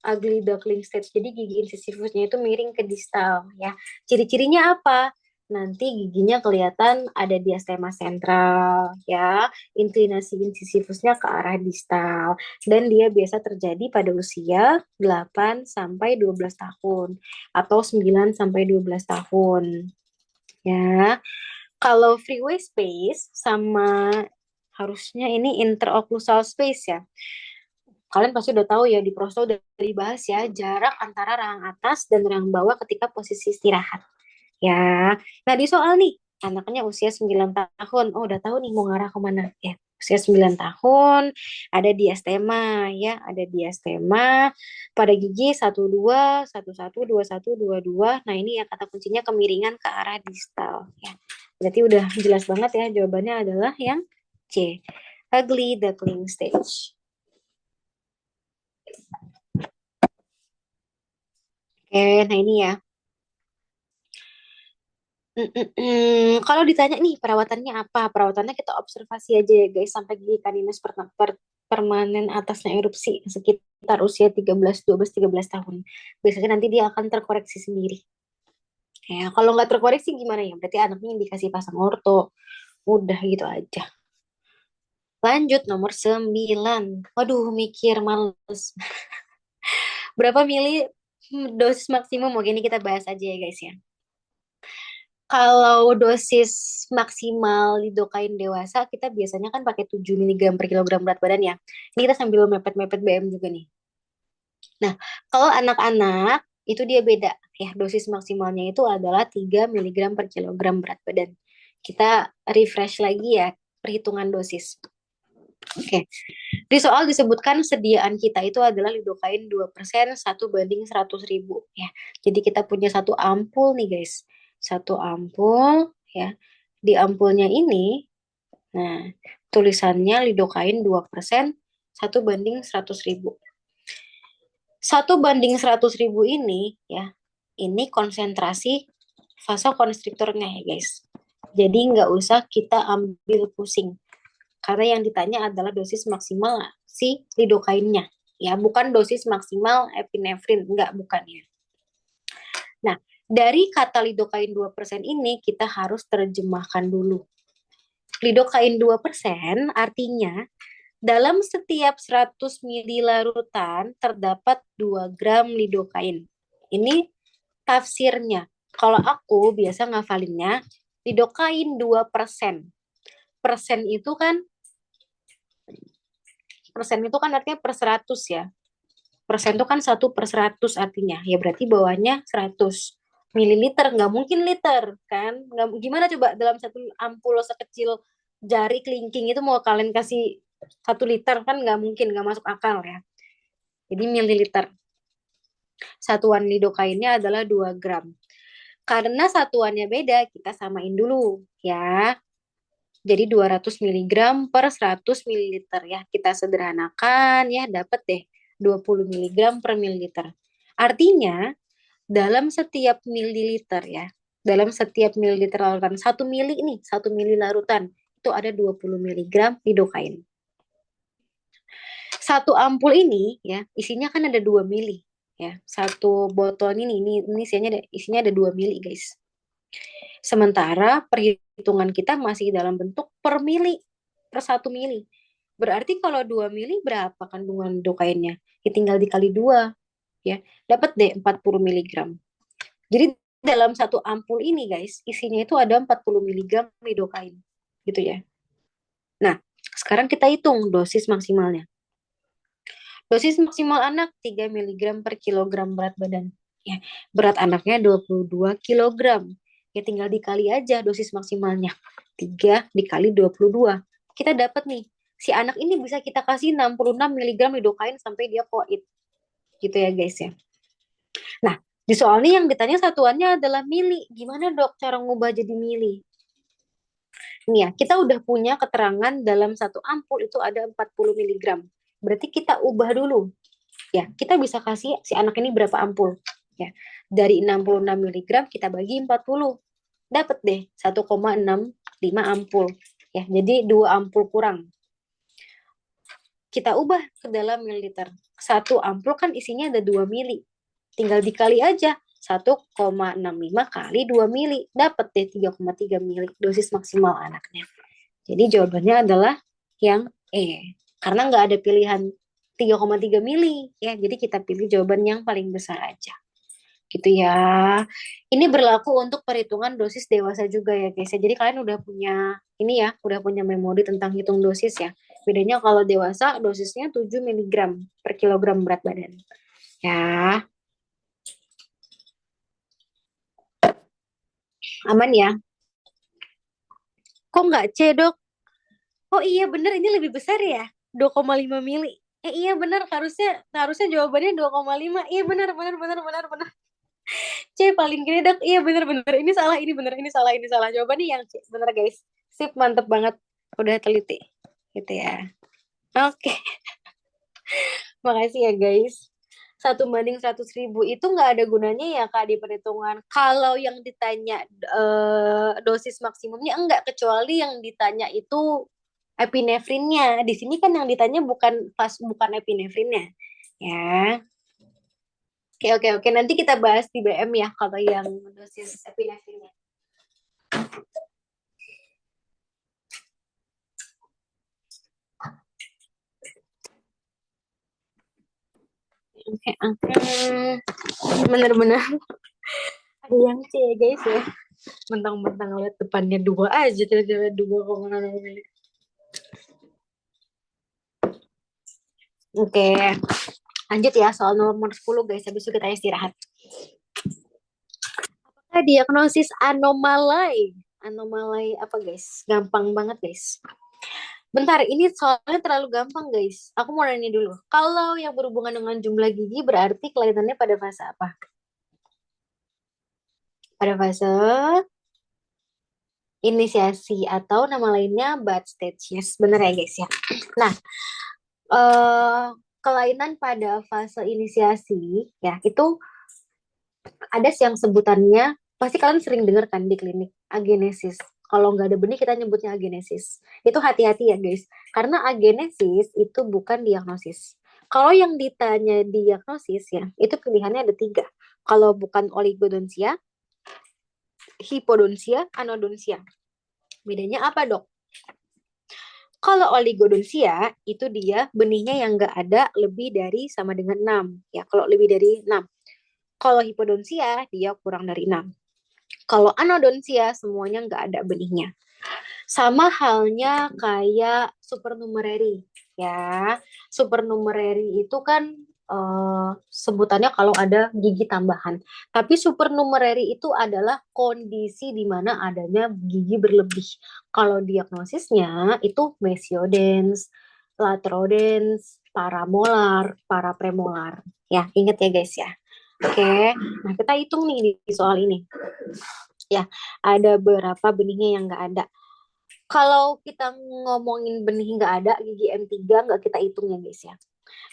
ugly duckling stage. Jadi gigi incisifusnya itu miring ke distal ya. Ciri-cirinya apa? Nanti giginya kelihatan ada diastema sentral ya, inklinasi incisifusnya ke arah distal dan dia biasa terjadi pada usia 8 sampai 12 tahun atau 9 sampai 12 tahun ya. Kalau freeway space sama harusnya ini interocclusal space ya. Kalian pasti udah tahu ya di prosto udah dibahas ya jarak antara rahang atas dan rahang bawah ketika posisi istirahat. Ya. Nah, di soal nih, anaknya usia 9 tahun. Oh, udah tahu nih mau ngarah kemana. Ya, usia 9 tahun, ada diastema ya, ada diastema pada gigi 12, 11, 21, 22. Nah, ini ya kata kuncinya kemiringan ke arah distal ya. Berarti udah jelas banget ya jawabannya adalah yang C. Ugly duckling stage. Oke, nah ini ya. Kalau ditanya nih perawatannya apa? Perawatannya kita observasi aja ya guys sampai gigi caninus permanen atasnya erupsi sekitar usia 13, 12, 13 tahun. Biasanya nanti dia akan terkoreksi sendiri. Ya, kalau nggak terkoreksi gimana ya? Berarti anaknya dikasih pasang orto. Udah gitu aja. Lanjut nomor 9. Waduh, mikir males. Berapa mili dosis maksimum? Oke, ini kita bahas aja ya guys ya. Kalau dosis maksimal lidokain dewasa, kita biasanya kan pakai 7 miligram per kilogram berat badan ya. Ini kita sambil mepet-mepet BM juga nih. Nah, kalau anak-anak, itu dia beda. Ya, dosis maksimalnya itu adalah 3 miligram per kilogram berat badan. Kita refresh lagi ya, perhitungan dosis. Oke, di soal disebutkan sediaan kita itu adalah lidokain 2% 1 banding 100.000 ya. Jadi kita punya satu ampul nih guys. Satu ampul ya. Di ampulnya ini, nah tulisannya lidokain 2% 1 banding 100.000. 1 banding 100.000 ini ya, ini konsentrasi vasokonstriktornya ya guys. Jadi nggak usah kita ambil pusing. Karena yang ditanya adalah dosis maksimal si lidokainnya. Ya, bukan dosis maksimal epinefrin. Enggak, bukan ya. Nah, dari kata lidokain 2% ini kita harus terjemahkan dulu. Lidokain 2% artinya dalam setiap 100 mili larutan terdapat 2 gram lidokain. Ini tafsirnya. Kalau aku biasa ngafalinnya lidokain 2%. Persen itu kan artinya per 100 ya. Persen itu kan 1/100 artinya. Ya berarti bawahnya 100 mililiter. Nggak mungkin liter kan. Nggak, gimana coba dalam satu ampul sekecil jari kelingking itu mau kalian kasih 1 liter kan nggak mungkin. Nggak masuk akal ya. Jadi mililiter. Satuan lidokainnya adalah 2 gram. Karena satuannya beda, kita samain dulu ya. Jadi 200 miligram per 100 mililiter ya. Kita sederhanakan ya, dapat deh 20 miligram per mililiter. Artinya, dalam setiap mililiter ya, dalam setiap mililiter larutan, 1 mili larutan, itu ada 20 miligram lidokain. Satu ampul ini ya, isinya kan ada 2 mili ya. Satu botol ini isinya ada 2 mili guys. Sementara perhitungan kita masih dalam bentuk per mili, per 1 mili. Berarti kalau 2 mili berapa kandungan lidokainnya? Ya tinggal dikali 2 ya. Dapat deh 40 miligram. Jadi dalam satu ampul ini guys, isinya itu ada 40 miligram lidokain. Gitu ya. Nah, sekarang kita hitung dosis maksimalnya. Dosis maksimal anak 3 miligram per kilogram berat badan. Ya, berat anaknya 22 kilogram. Ya tinggal dikali aja dosis maksimalnya. 3 dikali 22. Kita dapat nih, si anak ini bisa kita kasih 66 miligram lidokain sampai dia koit. Gitu ya guys ya. Nah, di soal ini yang ditanya satuannya adalah mili. Gimana dok cara ngubah jadi mili? Nih ya, kita udah punya keterangan dalam satu ampul itu ada 40 miligram. Berarti kita ubah dulu. Ya, kita bisa kasih si anak ini berapa ampul. Ya, dari 66 miligram kita bagi 40. Dapat deh 1,65 ampul. Ya, jadi 2 ampul kurang. Kita ubah ke dalam mililiter. Satu ampul kan isinya ada 2 mili. Tinggal dikali aja. 1,65 kali 2 mili. Dapat deh 3,3 mili dosis maksimal anaknya. Jadi jawabannya adalah yang E. Karena nggak ada pilihan 3,3 mili. Ya, jadi kita pilih jawaban yang paling besar aja. Gitu ya. Ini berlaku untuk perhitungan dosis dewasa juga ya guys. Jadi kalian udah punya ini ya, udah punya memori tentang hitung dosis ya. Bedanya kalau dewasa dosisnya 7 miligram per kilogram berat badan. Ya, aman ya. Kok nggak C dok? Oh iya bener ini lebih besar ya. 2,5 mili. Iya bener harusnya harusnya jawabannya 2,5. Iya bener bener bener bener bener. C paling gede dok. Iya bener-bener. Ini salah, ini bener, ini salah, ini salah. Jawabannya yang C. Bener guys. Sip, mantep banget. Udah teliti. Gitu ya. Oke. Makasih ya guys. 1 banding 100.000 itu nggak ada gunanya ya Kak di perhitungan. Kalau yang ditanya dosis maksimumnya enggak. Kecuali yang ditanya itu epinefrinnya. Di sini kan yang ditanya bukan epinefrinnya. Ya. Oke, oke, oke. Nanti kita bahas di BM ya, kalau yang dosis epinefrinnya. Oke, oke. Bener-bener. Ada yang C ya, guys ya. Mentang-mentang lihat depannya 2 aja, tiba-tiba 2,6 mili. Oke. Lanjut ya, soal nomor 10 guys. Habis itu kita istirahat. Apakah diagnosis anomalai? Anomalai apa guys? Gampang banget guys. Bentar, ini soalnya terlalu gampang guys. Aku mau nanya dulu. Kalau yang berhubungan dengan jumlah gigi berarti kelainannya pada fase apa? Pada fase inisiasi atau nama lainnya bud stage. Yes, bener ya guys ya. Nah, kelainan pada fase inisiasi ya itu ada yang sebutannya pasti kalian sering dengar kan di klinik agenesis. Kalau nggak ada benih kita nyebutnya agenesis. Itu hati-hati ya guys, karena agenesis itu bukan diagnosis. Kalau yang ditanya diagnosis ya, itu pilihannya ada 3. Kalau bukan oligodontia, hipodontia, anodontia. Bedanya apa dok? Kalau oligodontia itu dia benihnya yang nggak ada lebih dari sama dengan 6. Ya, kalau lebih dari 6. Kalau hipodontia dia kurang dari 6. Kalau anodontia semuanya nggak ada benihnya. Sama halnya kayak supernumerary ya. Supernumerary itu kan sebutannya kalau ada gigi tambahan. Tapi supernumerary itu adalah kondisi di mana adanya gigi berlebih. Kalau diagnosisnya itu mesiodens, laterodens, paramolar, parapremolar. Ya, ingat ya guys ya. Oke, nah kita hitung nih di soal ini. Ya, ada berapa benihnya yang nggak ada. Kalau kita ngomongin benih nggak ada, gigi M3 nggak kita hitung ya guys ya.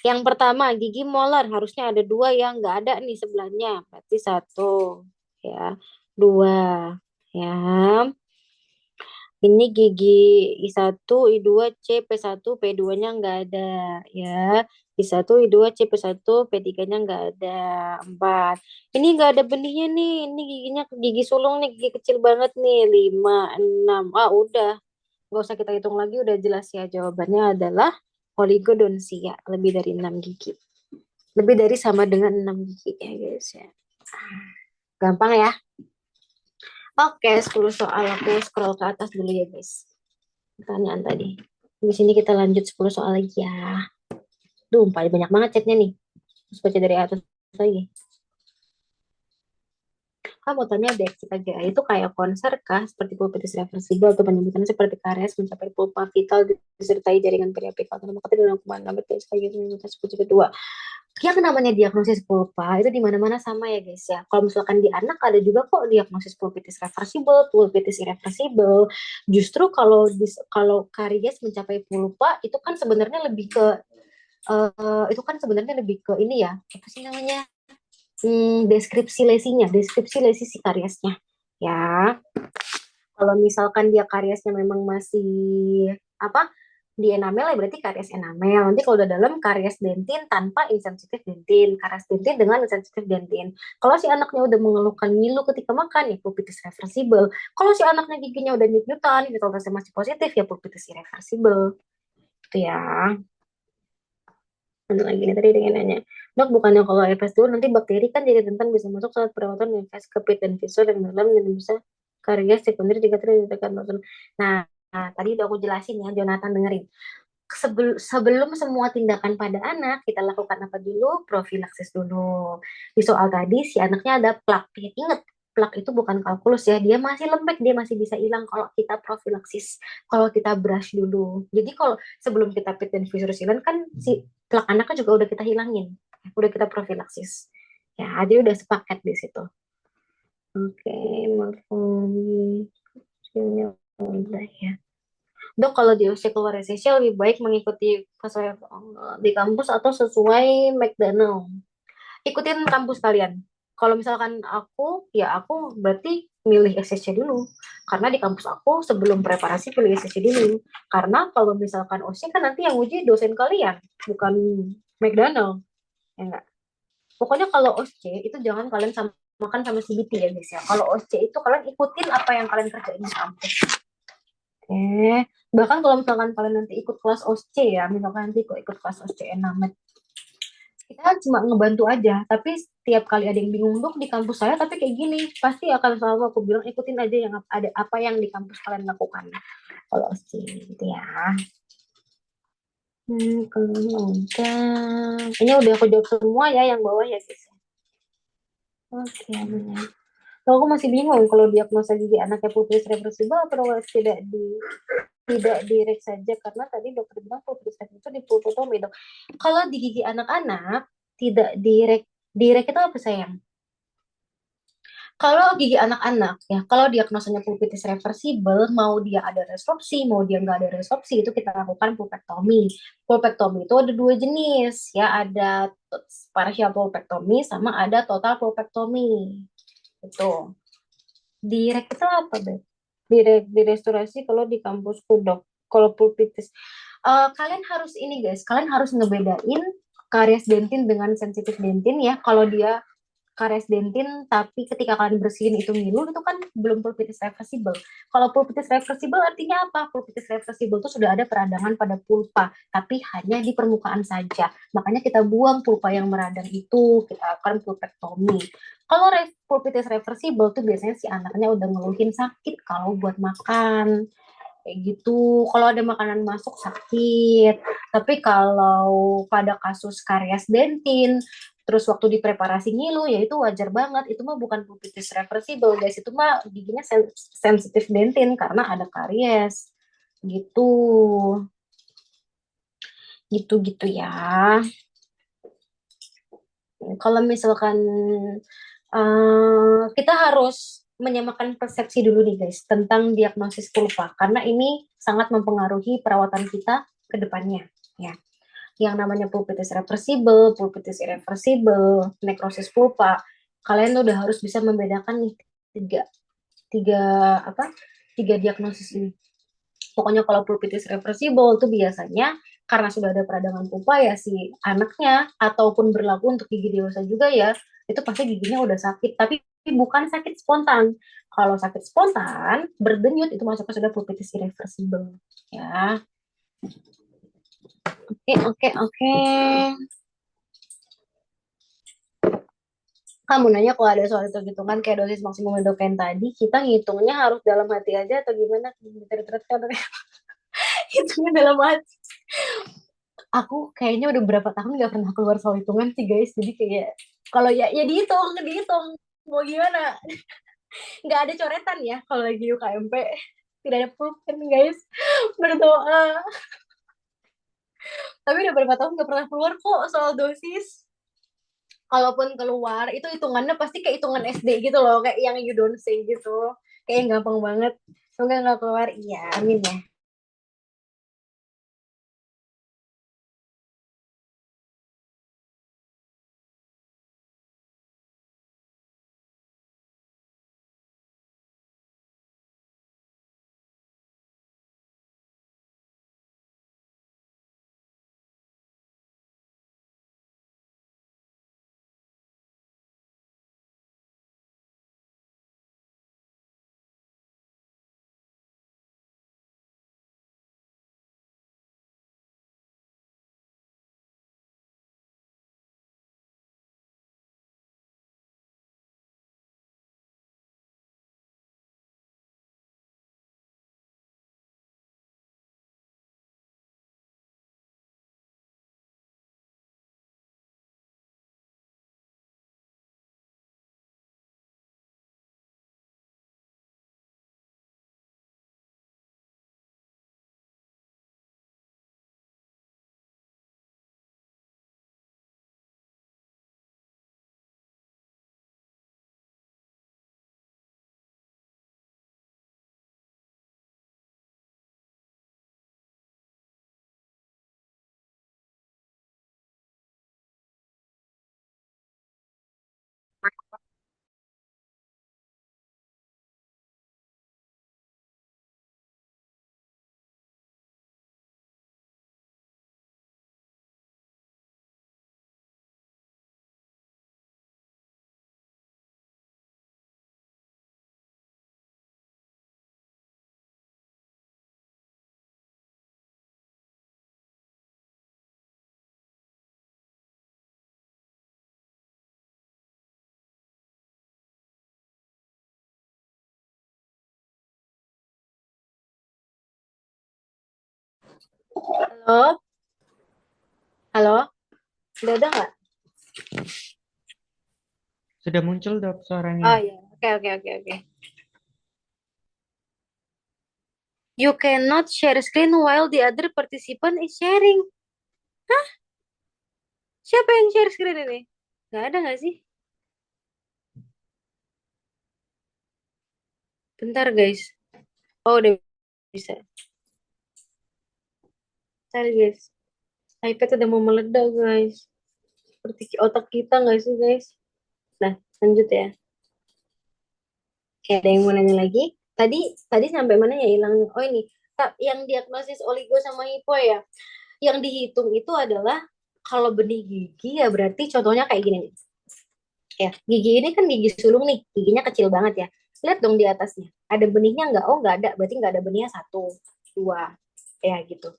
Yang pertama, gigi molar harusnya ada dua yang nggak ada nih sebelahnya. Berarti satu, ya, dua, ya. Ini gigi I1, I2, C, P1, P2-nya nggak ada, ya. I1, I2, C, P1, P3-nya nggak ada. 4. Ini nggak ada benihnya nih. Ini giginya gigi sulung nih, gigi kecil banget nih. 5, 6. Ah, udah. Nggak usah kita hitung lagi, udah jelas ya. Jawabannya adalah oligodontia, lebih dari 6 gigi. Lebih dari sama dengan 6 gigi ya guys ya. Gampang ya. Oke, 10 soal. Aku scroll ke atas dulu ya guys. Pertanyaan tadi. Di sini kita lanjut 10 soal lagi ya. Duh, banyak banget chatnya nih. Terus baca dari atas lagi. Kamu tanya Dexit aja, itu kayak konser kah seperti pulpitis reversibel atau penyebutannya seperti karies mencapai pulpa vital disertai jaringan periapikal dan makanya dalam kuman lambat dari sekali seperti kedua. Yang namanya diagnosis pulpa itu di mana-mana sama ya guys ya. Kalau misalkan di anak ada juga kok diagnosis pulpitis reversibel, pulpitis irreversibel. Justru kalau karies mencapai pulpa itu kan sebenarnya lebih ke ini ya, apa sih namanya? Deskripsi lesi si kariesnya. Ya, kalau misalkan dia kariesnya memang masih apa di enamel ya berarti karies enamel. Nanti kalau udah dalam karies dentin tanpa insensitif dentin, karies dentin dengan insensitif dentin. Kalau si anaknya udah mengeluhkan ngilu ketika makan ya pulpitis reversibel. Kalau si anaknya giginya udah nyut-nyutan, vitalitasnya masih positif ya pulpitis irreversibel. Itu ya. Ada lagi nih tadi dengan nanya, dok bukannya kalau EPS dulu nanti bakteri kan jadi rentan bisa masuk saat perawatan EPS ke pit dan visur dan dalam dan bisa karies sekunder jika tidak ditekan dokter. Nah, tadi udah aku jelasin ya, Jonathan dengerin. Sebelum semua tindakan pada anak, kita lakukan apa dulu? Profilaksis dulu. Di soal tadi, si anaknya ada plak. Ingat, plak itu bukan kalkulus ya. Dia masih lembek, dia masih bisa hilang kalau kita profilaksis. Kalau kita brush dulu. Jadi kalau sebelum kita pit dan visur silen kan si plak anaknya juga udah kita hilangin. Udah kita profilaksis. Ya, jadi udah sepaket di situ. Oke, morfologi. Udah ya. Dok, kalau di usia keluar resesi lebih baik mengikuti sesuai di kampus atau sesuai McDonald. Ikutin kampus kalian. Kalau misalkan aku, ya aku berarti milih SSC dulu. Karena di kampus aku sebelum preparasi pilih SSC dulu. Karena kalau misalkan OSCE kan nanti yang uji dosen kalian, bukan McDonald. Ya enggak? Pokoknya kalau OSCE itu jangan kalian samakan sama CBT ya guys ya. Kalau OSCE itu kalian ikutin apa yang kalian kerjain di kampus. Bahkan kalau misalkan kalian nanti ikut kelas OSCE ya, misalkan nanti ikut kelas OSCE Enamet, kita cuma ngebantu aja, tapi setiap kali ada yang bingung, dok di kampus saya tapi kayak gini, pasti akan selalu aku bilang ikutin aja yang ada apa yang di kampus kalian lakukan. Kalau OSCE gitu ya. Kalau udah, kayaknya udah aku jawab semua ya yang bawah ya guys. Oke, benar. Kalau aku masih bingung kalau diagnosa gigi anaknya pupils reversibel atau tidak direk saja karena tadi dokter bilang pupils itu di pulpotomi dok. Kalau di gigi anak-anak tidak direk, direk itu apa sayang? Kalau gigi anak-anak ya, kalau diagnosanya pulpitis reversibel, mau dia ada resorpsi, mau dia nggak ada resorpsi, itu kita lakukan pulpektomi. Pulpektomi itu ada dua jenis ya, ada partial pulpektomi sama ada total pulpektomi. Itu. Direk itu apa, Beb? Di restorasi kalau di kampusku dok. Kalau pulpitis. Kalian harus ini guys, kalian harus ngebedain karies dentin dengan sensitif dentin ya. Kalau dia karies dentin, tapi ketika kalian bersihin itu ngilu, itu kan belum pulpitis reversible. Kalau pulpitis reversible artinya apa? Pulpitis reversible itu sudah ada peradangan pada pulpa, tapi hanya di permukaan saja. Makanya kita buang pulpa yang meradang itu, kita akan pulpektomi. Kalau pulpitis reversible tuh biasanya si anaknya udah ngeluhin sakit kalau buat makan kayak gitu. Kalau ada makanan masuk sakit. Tapi kalau pada kasus karies dentin, terus waktu dipreparasi ngilu, ya itu wajar banget. Itu mah bukan pulpitis reversible, guys. Itu mah giginya sensitif dentin karena ada karies. Gitu. Gitu-gitu ya. Kalau misalkan kita harus menyamakan persepsi dulu nih guys tentang diagnosis pulpa karena ini sangat mempengaruhi perawatan kita ke depannya ya. Yang namanya pulpitis reversible, pulpitis irreversible, nekrosis pulpa, kalian tuh udah harus bisa membedakan nih tiga tiga apa? Tiga diagnosis ini. Pokoknya kalau pulpitis reversible itu biasanya karena sudah ada peradangan pulpa ya si anaknya ataupun berlaku untuk gigi dewasa juga ya, itu pasti giginya udah sakit, tapi bukan sakit spontan. Kalau sakit spontan, berdenyut itu masuknya sudah pulpitis irreversible ya. Oke, oke, oke. Kamu nanya kalau ada soal hitung-hitungan kayak dosis maksimum endokain tadi, kita ngitungnya harus dalam hati aja atau gimana? Terus hitungnya dalam hati. Aku kayaknya udah berapa tahun nggak pernah keluar soal hitungan sih guys, jadi kayak kalau ya dihitung mau gimana, nggak ada coretan ya kalau lagi UKMP, tidak ada pulpen guys, berdoa. Tapi udah berapa tahun nggak pernah keluar kok soal dosis. Kalaupun keluar itu hitungannya pasti kayak hitungan SD gitu loh, kayak yang you don't say gitu, kayak yang gampang banget. Semoga nggak keluar, iya amin ya. Halo, halo, udah ada nggak? Sudah muncul dok suaranya. Oh ya, oke, oke, oke, oke. You cannot share screen while the other participant is sharing. Siapa yang share screen ini? Nggak ada nggak sih? Bentar guys. Oh udah bisa. Cari guys. iPad udah mau meledak guys. Seperti otak kita nggak sih guys? Nah lanjut ya. Kayak ada yang mau nanya lagi? Tadi tadi sampai mana ya hilang? Oh ini. Yang diagnosis oligo sama hipo ya. Yang dihitung itu adalah kalau benih gigi ya berarti contohnya kayak gini nih. Ya, gigi ini kan gigi sulung nih, giginya kecil banget ya. Lihat dong di atasnya, ada benihnya nggak? Oh nggak ada, berarti nggak ada benihnya satu, dua, ya gitu.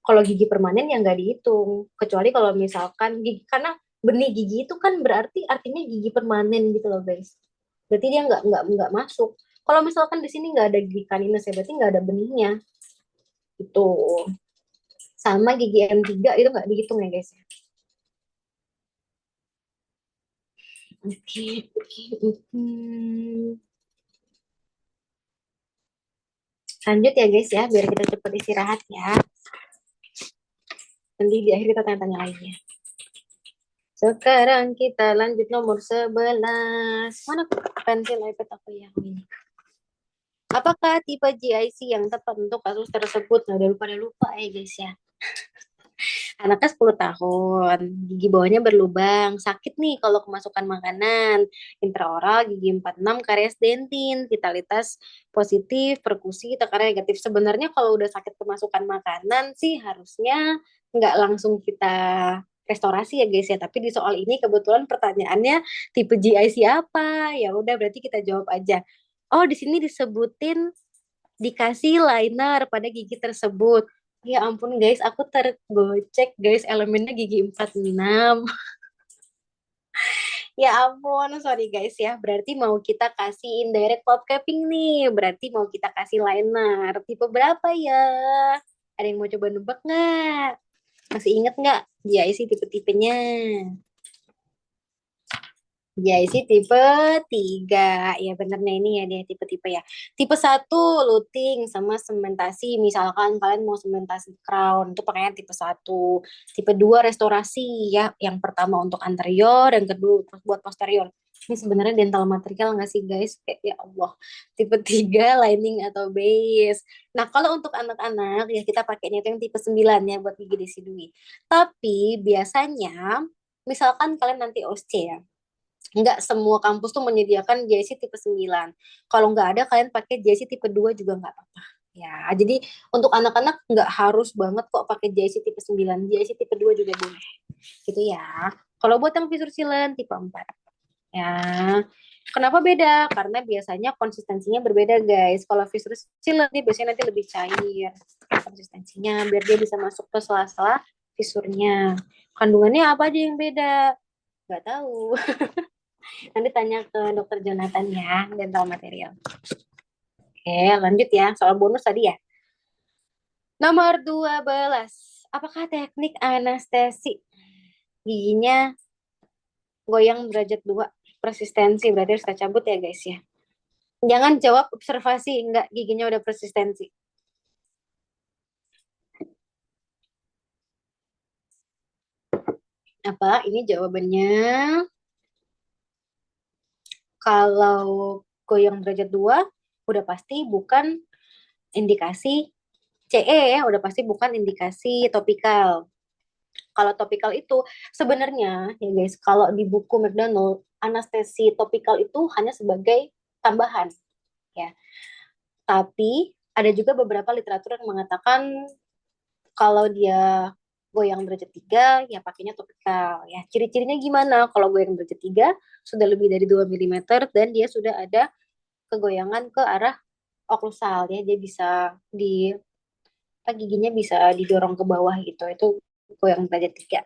Kalau gigi permanen ya nggak dihitung, kecuali kalau misalkan gigi, karena benih gigi itu kan berarti artinya gigi permanen gitu loh guys. Berarti dia nggak masuk. Kalau misalkan di sini nggak ada gigi caninus ya berarti nggak ada benihnya. Itu sama gigi M3 itu nggak dihitung ya guys. Oke, oke. Lanjut ya guys ya, biar kita cepet istirahat ya. Nanti di akhir kita tanya-tanya lagi ya. Sekarang kita lanjut nomor 11. Mana pensil iPad aku yang ini? Apakah tipe GIC yang tepat untuk kasus tersebut? Nah, udah pada lupa ya guys ya. Anaknya 10 tahun, gigi bawahnya berlubang, sakit nih kalau kemasukan makanan, intraoral, gigi 46, karies dentin, vitalitas positif, perkusi, tekanan negatif. Sebenarnya kalau udah sakit kemasukan makanan sih harusnya nggak langsung kita restorasi ya guys ya. Tapi di soal ini kebetulan pertanyaannya tipe GIC apa? Ya udah berarti kita jawab aja. Oh, di sini disebutin dikasih liner pada gigi tersebut. Ya ampun guys, aku tergocek guys, elemennya gigi 46. Ya ampun, sorry guys ya. Berarti mau kita kasih indirect pop capping nih. Berarti mau kita kasih liner. Tipe berapa ya? Ada yang mau coba nebak nggak? Masih inget nggak? Ya isi tipe-tipenya. JIC tipe 3. Ya benernya ini ya dia tipe-tipe ya. Tipe satu luting sama sementasi. Misalkan kalian mau sementasi crown itu pakainya tipe satu. Tipe 2 restorasi ya. Yang pertama untuk anterior, yang kedua buat posterior. Ini sebenarnya dental material nggak sih guys? Kayak ya Allah. Tipe 3 lining atau base. Nah, kalau untuk anak-anak ya kita pakainya itu yang tipe 9 ya buat gigi desidui. Tapi biasanya misalkan kalian nanti OSC ya, nggak semua kampus tuh menyediakan JC tipe 9. Kalau nggak ada, kalian pakai JC tipe 2 juga nggak apa-apa. Ya, jadi untuk anak-anak nggak harus banget kok pakai JC tipe 9. JC tipe 2 juga boleh. Gitu ya. Kalau buat yang visur silen tipe 4. Ya. Kenapa beda? Karena biasanya konsistensinya berbeda, guys. Kalau visur silen nih biasanya nanti lebih cair konsistensinya biar dia bisa masuk ke sela-sela visurnya. Kandungannya apa aja yang beda? Nggak tahu. Nanti tanya ke dokter Jonathan ya, dental material. Oke, lanjut ya. Soal bonus tadi ya. Nomor 12. Apakah teknik anestesi giginya goyang derajat 2 persistensi? Berarti harus kita cabut ya guys ya. Jangan jawab observasi, enggak giginya udah persistensi. Apa? Ini jawabannya kalau goyang derajat 2 udah pasti bukan indikasi CE ya, udah pasti bukan indikasi topikal. Kalau topikal itu sebenarnya ya guys, kalau di buku McDonald anestesi topikal itu hanya sebagai tambahan ya. Tapi ada juga beberapa literatur yang mengatakan kalau dia goyang derajat 3 ya pakainya topikal ya. Ciri-cirinya gimana? Kalau goyang derajat 3 sudah lebih dari 2 milimeter dan dia sudah ada kegoyangan ke arah oklusal ya. Dia bisa di giginya bisa didorong ke bawah gitu. Itu goyang derajat 3.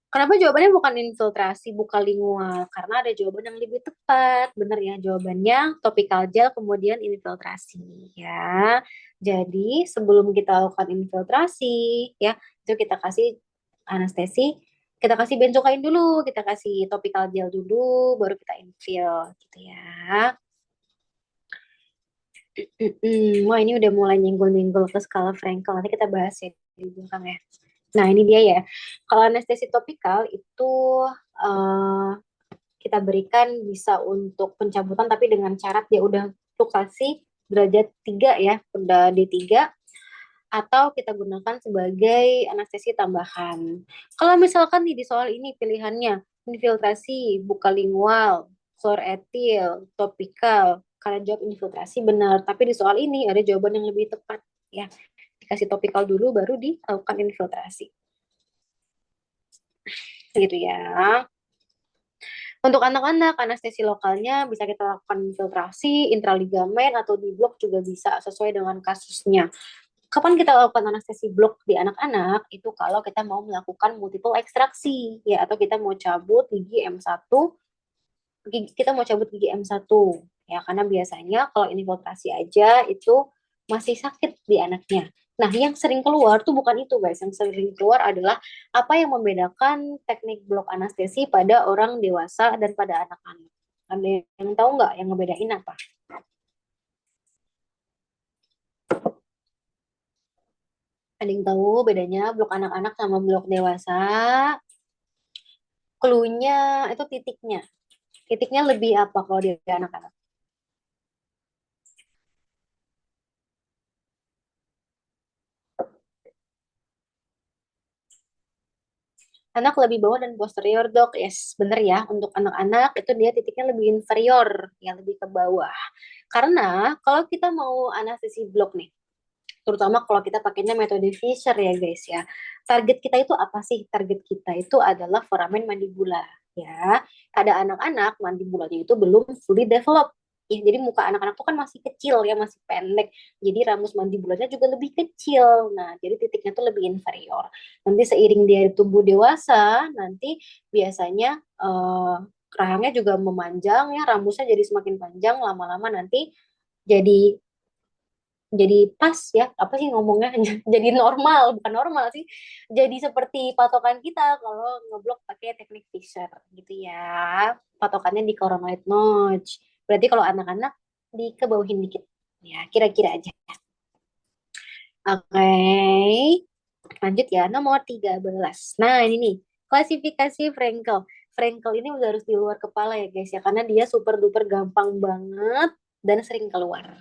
Kenapa jawabannya bukan infiltrasi, bukan lingual? Karena ada jawaban yang lebih tepat. Benar ya, jawabannya topikal gel kemudian infiltrasi ya. Jadi sebelum kita lakukan infiltrasi ya, itu kita kasih anestesi, kita kasih benzokain dulu, kita kasih topikal gel dulu, baru kita infil gitu ya. Wah ini udah mulai nyenggol-nyenggol ke skala Frankel. Nanti kita bahas ya di belakang ya. Nah, ini dia ya. Kalau anestesi topikal itu eh, kita berikan bisa untuk pencabutan tapi dengan syarat dia udah fluktuasi derajat 3 ya, udah D3 atau kita gunakan sebagai anestesi tambahan. Kalau misalkan nih di soal ini pilihannya infiltrasi, bukalingual, etil, topikal, kalian jawab infiltrasi benar, tapi di soal ini ada jawaban yang lebih tepat ya. Dikasih topikal dulu baru dilakukan infiltrasi gitu ya. Untuk anak-anak, anestesi lokalnya bisa kita lakukan infiltrasi, intraligamen, atau di blok juga bisa sesuai dengan kasusnya. Kapan kita lakukan anestesi blok di anak-anak? Itu kalau kita mau melakukan multiple ekstraksi, ya, atau kita mau cabut gigi M1, kita mau cabut gigi M1, ya, karena biasanya kalau infiltrasi aja itu masih sakit di anaknya. Nah, yang sering keluar tuh bukan itu, guys. Yang sering keluar adalah apa yang membedakan teknik blok anestesi pada orang dewasa dan pada anak-anak. Ada yang tahu nggak yang ngebedain apa? Ada yang tahu bedanya blok anak-anak sama blok dewasa? Clue-nya itu titiknya. Titiknya lebih apa kalau di anak-anak? Anak lebih bawah dan posterior, dok. Yes, bener ya. Untuk anak-anak itu dia titiknya lebih inferior, ya, lebih ke bawah. Karena kalau kita mau anestesi blok nih, terutama kalau kita pakainya metode Fisher ya guys ya. Target kita itu apa sih? Target kita itu adalah foramen mandibula, ya. Pada anak-anak mandibulanya itu belum fully develop. Ya, jadi muka anak-anak tuh kan masih kecil ya, masih pendek. Jadi ramus mandibulanya juga lebih kecil. Nah, jadi titiknya tuh lebih inferior. Nanti seiring dia tumbuh dewasa, nanti biasanya rahangnya juga memanjang ya, ramusnya jadi semakin panjang, lama-lama nanti jadi pas ya, apa sih ngomongnya, jadi normal, bukan normal sih, jadi seperti patokan kita kalau ngeblok pakai teknik Fisher gitu ya. Patokannya di coronoid notch, berarti kalau anak-anak di kebawahin dikit ya, kira-kira aja. Oke, lanjut ya, nomor 13. Nah, ini nih klasifikasi Frankel. Frankel ini udah harus di luar kepala ya guys ya, karena dia super duper gampang banget dan sering keluar.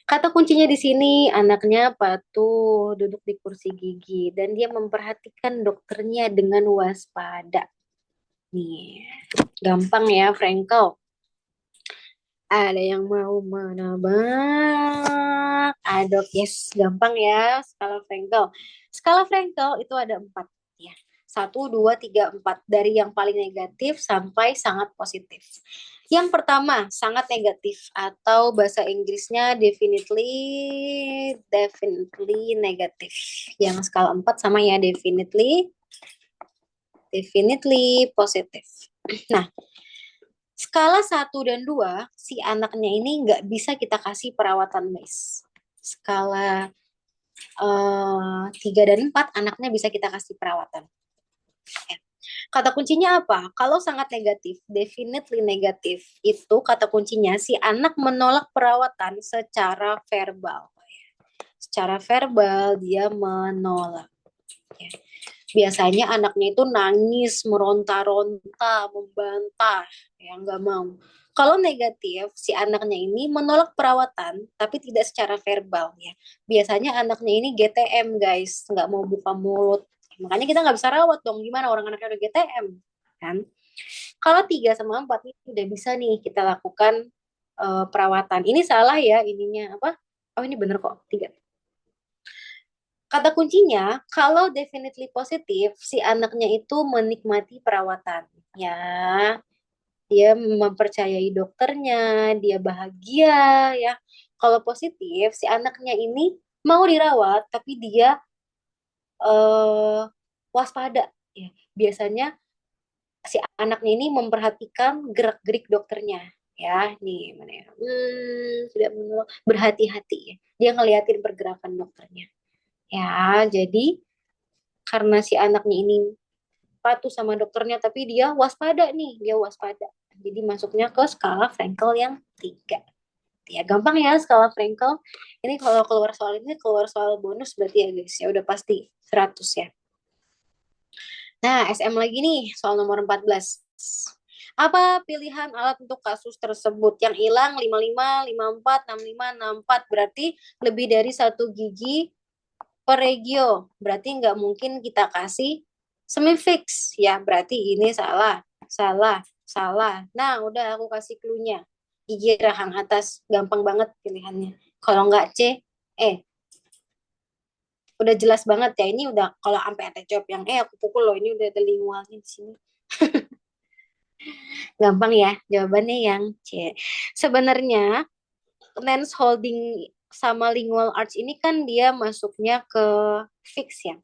Kata kuncinya di sini, anaknya patuh duduk di kursi gigi dan dia memperhatikan dokternya dengan waspada. Nih, gampang ya, Frankel. Ada yang mau menebak? Adok, yes, gampang ya, skala Frankel. Skala Frankel itu ada 4 ya. Satu, dua, tiga, empat. Dari yang paling negatif sampai sangat positif. Yang pertama, sangat negatif. Atau bahasa Inggrisnya definitely negatif. Yang skala 4 sama ya, definitely positif. Nah, skala 1 dan 2, si anaknya ini nggak bisa kita kasih perawatan, guys. Skala 3 dan 4, anaknya bisa kita kasih perawatan. Ya. Kata kuncinya apa? Kalau sangat negatif, definitely negatif, itu kata kuncinya si anak menolak perawatan secara verbal. Secara verbal dia menolak. Ya. Biasanya anaknya itu nangis, meronta-ronta, membantah, ya nggak mau. Kalau negatif, si anaknya ini menolak perawatan, tapi tidak secara verbal ya. Biasanya anaknya ini GTM guys, nggak mau buka mulut. Makanya kita nggak bisa rawat dong, gimana orang anaknya udah GTM, kan? Kalau 3 sama 4 ini udah bisa nih kita lakukan perawatan. Ini salah ya ininya apa? Oh ini bener kok, 3. Kata kuncinya, kalau definitely positif, si anaknya itu menikmati perawatan. Ya, dia mempercayai dokternya, dia bahagia, ya. Kalau positif, si anaknya ini mau dirawat, tapi dia eh, waspada. Ya. Biasanya si anaknya ini memperhatikan gerak-gerik dokternya. Ya, nih mana ya? Tidak menolak, berhati-hati ya. Dia ngeliatin pergerakan dokternya. Ya, jadi karena si anaknya ini patuh sama dokternya tapi dia waspada nih, dia waspada, jadi masuknya ke skala Frankel yang 3 ya. Gampang ya skala Frankel ini. Kalau keluar soal ini, keluar soal bonus berarti ya guys ya udah pasti 100 ya. Nah, SM lagi nih, soal nomor 14. Apa pilihan alat untuk kasus tersebut? Yang hilang 55, 54, 65, 64. Berarti lebih dari 1 gigi per regio. Berarti nggak mungkin kita kasih semi fix ya. Berarti ini salah, salah, salah. Nah, udah aku kasih clue-nya. Gigi rahang atas, gampang banget pilihannya. Kalau nggak C, udah jelas banget ya. Ini udah kalau sampai ada jawab yang aku pukul loh. Ini udah ada lingualnya di sini. Gampang ya, jawabannya yang C. Sebenarnya Nance Holding sama Lingual Arts ini kan dia masuknya ke fix ya.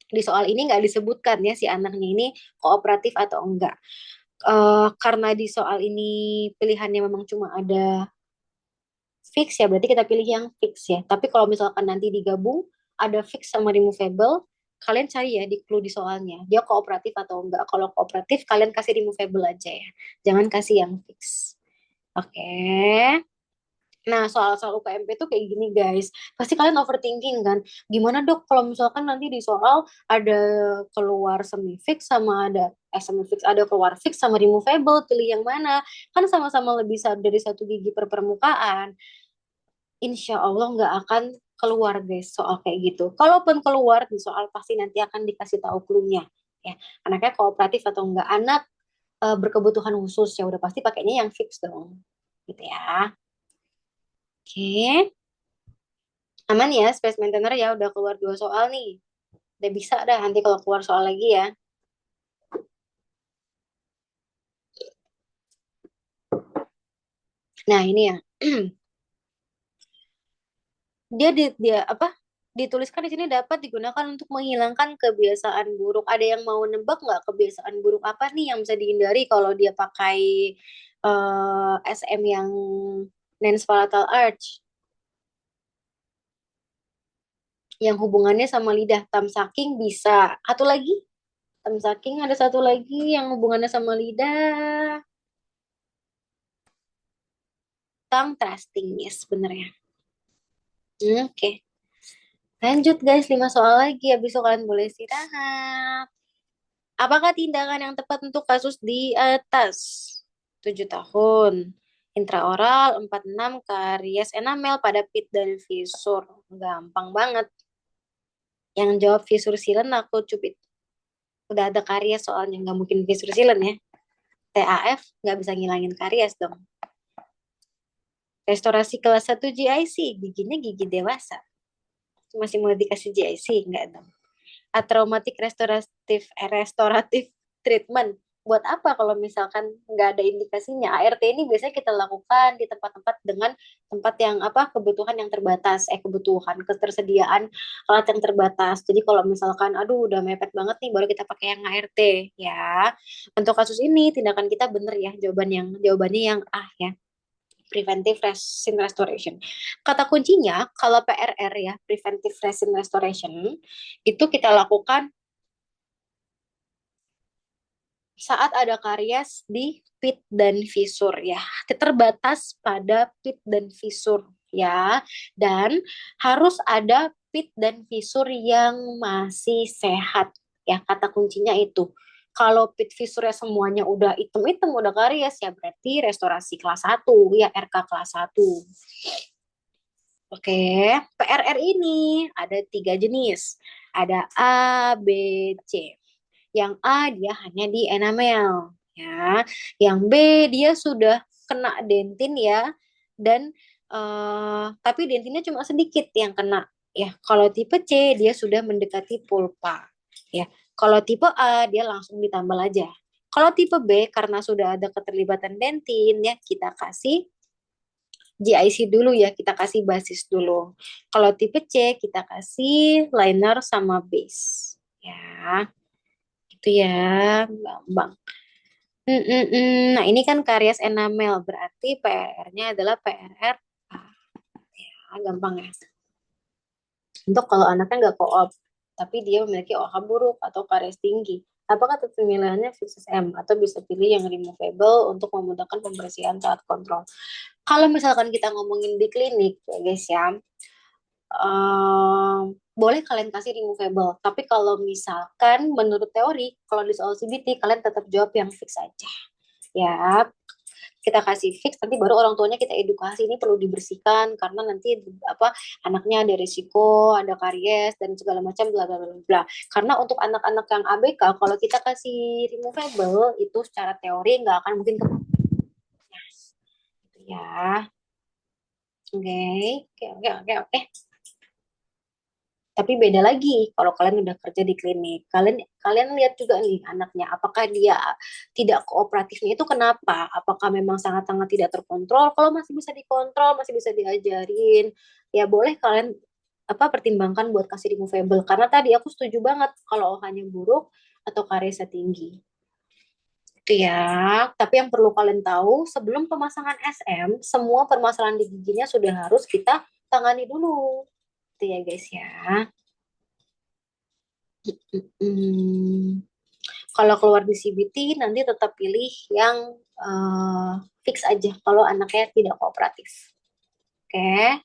Di soal ini nggak disebutkan ya si anaknya ini kooperatif atau enggak. Karena di soal ini pilihannya memang cuma ada fix ya, berarti kita pilih yang fix ya. Tapi kalau misalkan nanti digabung, ada fix sama removable, kalian cari ya di clue di soalnya. Dia kooperatif atau enggak. Kalau kooperatif, kalian kasih removable aja ya. Jangan kasih yang fix. Oke. Nah, soal-soal UKMP tuh kayak gini, guys. Pasti kalian overthinking kan? Gimana dok kalau misalkan nanti di soal ada keluar semi fix sama ada semi fix, ada keluar fix sama removable, pilih yang mana? Kan sama-sama lebih dari satu gigi per permukaan. Insya Allah nggak akan keluar guys soal kayak gitu. Kalaupun keluar di soal pasti nanti akan dikasih tahu clue-nya. Ya, anaknya kooperatif atau enggak, anak berkebutuhan khusus ya udah pasti pakainya yang fix dong. Gitu ya. Oke. Aman ya, space maintainer ya udah keluar dua soal nih. Udah bisa dah nanti kalau keluar soal lagi ya. Nah, ini ya. Dia apa? Dituliskan di sini dapat digunakan untuk menghilangkan kebiasaan buruk. Ada yang mau nebak nggak kebiasaan buruk apa nih yang bisa dihindari kalau dia pakai SM yang Nance Palatal Arch yang hubungannya sama lidah. Tamsaking bisa. Satu lagi, Tamsaking ada satu lagi yang hubungannya sama lidah. Tongue thrusting, yes bener ya. Oke. Lanjut guys, 5 soal lagi. Habis itu kalian boleh istirahat. Apakah tindakan yang tepat untuk kasus di atas? 7 tahun. Intraoral, 46 karies enamel pada pit dan visur. Gampang banget. Yang jawab visur silen aku cupit. Udah ada karies soalnya, nggak mungkin visur silen ya. TAF nggak bisa ngilangin karies dong. Restorasi kelas 1 GIC, giginya gigi dewasa. Masih mau dikasih GIC? Nggak dong. Traumatic restoratif treatment. Buat apa kalau misalkan nggak ada indikasinya? ART ini biasanya kita lakukan di tempat-tempat dengan tempat yang apa kebutuhan yang terbatas, kebutuhan ketersediaan alat yang terbatas. Jadi kalau misalkan aduh udah mepet banget nih baru kita pakai yang ART ya. Untuk kasus ini tindakan kita bener ya jawabannya yang ya. Preventive Resin Restoration. Kata kuncinya, kalau PRR ya, Preventive Resin Restoration, itu kita lakukan saat ada karies di pit dan visur ya. Terbatas pada pit dan visur ya. Dan harus ada pit dan visur yang masih sehat ya. Kata kuncinya itu. Kalau pit visurnya semuanya udah hitam-hitam, udah karies ya berarti restorasi kelas 1 ya RK kelas 1. Oke, PRR ini ada 3 jenis. Ada A, B, C. Yang A dia hanya di enamel, ya. Yang B dia sudah kena dentin ya, dan tapi dentinnya cuma sedikit yang kena. Ya, kalau tipe C dia sudah mendekati pulpa. Ya, kalau tipe A dia langsung ditambal aja. Kalau tipe B karena sudah ada keterlibatan dentin ya kita kasih GIC dulu ya, kita kasih basis dulu. Kalau tipe C, kita kasih liner sama base. Ya, itu ya, Bang. Nah, ini kan karies enamel, berarti PRR-nya adalah PRR. Gampang ya. Untuk kalau anaknya nggak koop, tapi dia memiliki OH buruk atau karies tinggi, apakah tetap pemilihannya fixed M atau bisa pilih yang removable untuk memudahkan pembersihan saat kontrol? Kalau misalkan kita ngomongin di klinik ya guys ya, boleh kalian kasih removable. Tapi kalau misalkan menurut teori, kalau di soal CBT, kalian tetap jawab yang fix aja. Ya, kita kasih fix, nanti baru orang tuanya kita edukasi ini perlu dibersihkan karena nanti apa anaknya ada risiko, ada karies dan segala macam bla bla bla bla. Karena untuk anak-anak yang ABK, kalau kita kasih removable itu secara teori nggak akan mungkin ya. Oke, oke, oke, oke, oke. Tapi beda lagi kalau kalian udah kerja di klinik. Kalian kalian lihat juga nih anaknya, apakah dia tidak kooperatifnya itu kenapa? Apakah memang sangat-sangat tidak terkontrol? Kalau masih bisa dikontrol, masih bisa diajarin, ya boleh kalian pertimbangkan buat kasih removable. Karena tadi aku setuju banget kalau OH-nya buruk atau kariesnya tinggi. Itu ya. Tapi yang perlu kalian tahu, sebelum pemasangan SM, semua permasalahan di giginya sudah harus kita tangani dulu. Itu ya guys ya. Hmm. Kalau keluar di CBT nanti tetap pilih yang fix aja kalau anaknya tidak kooperatif. Oke,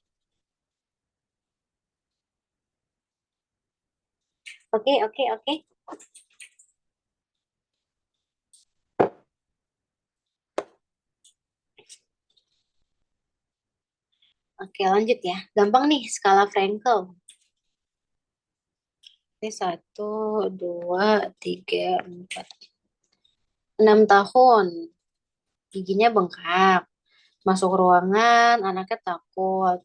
oke, oke, oke. Oke, lanjut ya. Gampang nih skala Frankel. Ini 1, 2, 3, 4, 6 tahun. Giginya bengkak. Masuk ruangan, anaknya takut.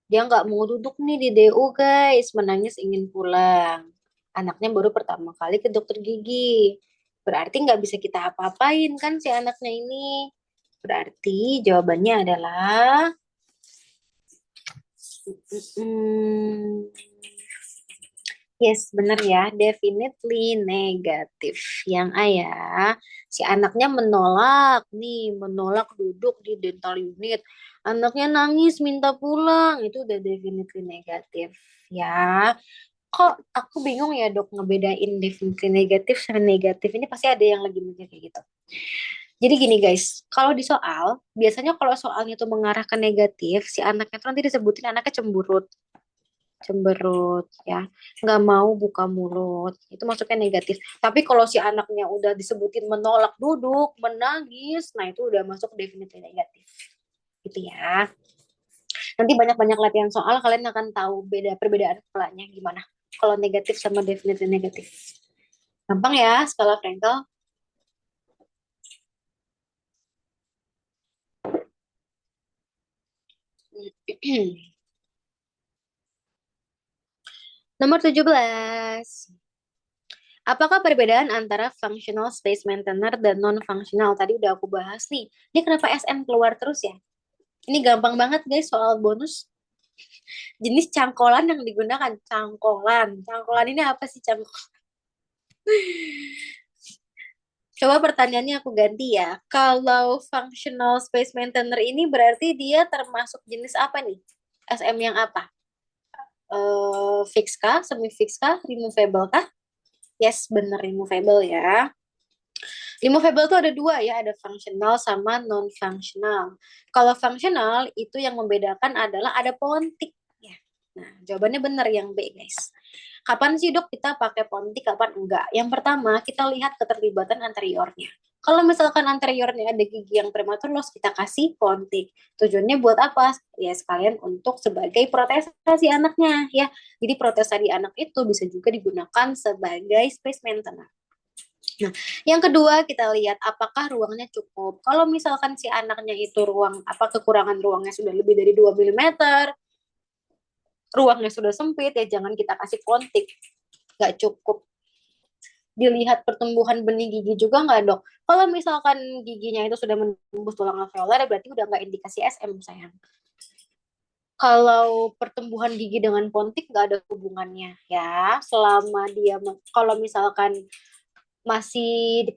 Dia nggak mau duduk nih di DU guys, menangis ingin pulang. Anaknya baru pertama kali ke dokter gigi. Berarti nggak bisa kita apa-apain kan si anaknya ini. Berarti jawabannya adalah mm, yes, bener ya, definitely negatif. Yang A ya, si anaknya menolak nih, menolak duduk di dental unit. Anaknya nangis minta pulang, itu udah definitely negatif ya. Kok aku bingung ya dok ngebedain definitely negatif sama negatif ini pasti ada yang lagi mikir kayak gitu. Jadi gini guys, kalau di soal, biasanya kalau soalnya tuh mengarah ke negatif, si anaknya tuh nanti disebutin anaknya cemburut, cemberut ya, nggak mau buka mulut, itu maksudnya negatif. Tapi kalau si anaknya udah disebutin menolak duduk, menangis, nah itu udah masuk definitely negatif, gitu ya. Nanti banyak-banyak latihan soal, kalian akan tahu beda perbedaan polanya gimana. Kalau negatif sama definitely negatif. Gampang ya, skala Frankel. Nomor 17. Apakah perbedaan antara functional space maintainer dan non-functional? Tadi udah aku bahas nih. Ini kenapa SM keluar terus ya? Ini gampang banget guys soal bonus. Jenis cangkolan yang digunakan. Cangkolan. Cangkolan ini apa sih cangkolan? Coba pertanyaannya aku ganti ya. Kalau functional space maintainer ini berarti dia termasuk jenis apa nih? SM yang apa? Fix kah? Semi fix kah? Removable kah? Yes, bener removable ya. Removable tuh ada dua ya, ada functional sama non-functional. Kalau functional itu yang membedakan adalah ada pontik ya. Nah, jawabannya benar yang B, guys. Kapan sih dok kita pakai pontik, kapan enggak? Yang pertama, kita lihat keterlibatan anteriornya. Kalau misalkan anteriornya ada gigi yang prematur loss, kita kasih pontik. Tujuannya buat apa? Ya sekalian untuk sebagai protesa si anaknya ya. Jadi protesa di anak itu bisa juga digunakan sebagai space maintenance. Nah, yang kedua kita lihat apakah ruangnya cukup. Kalau misalkan si anaknya itu kekurangan ruangnya sudah lebih dari 2 mm, ruangnya sudah sempit ya jangan kita kasih kontik. Nggak cukup. Dilihat pertumbuhan benih gigi juga nggak dok. Kalau misalkan giginya itu sudah menembus tulang alveolar berarti udah nggak indikasi SM sayang. Kalau pertumbuhan gigi dengan pontik nggak ada hubungannya ya. Selama dia kalau misalkan masih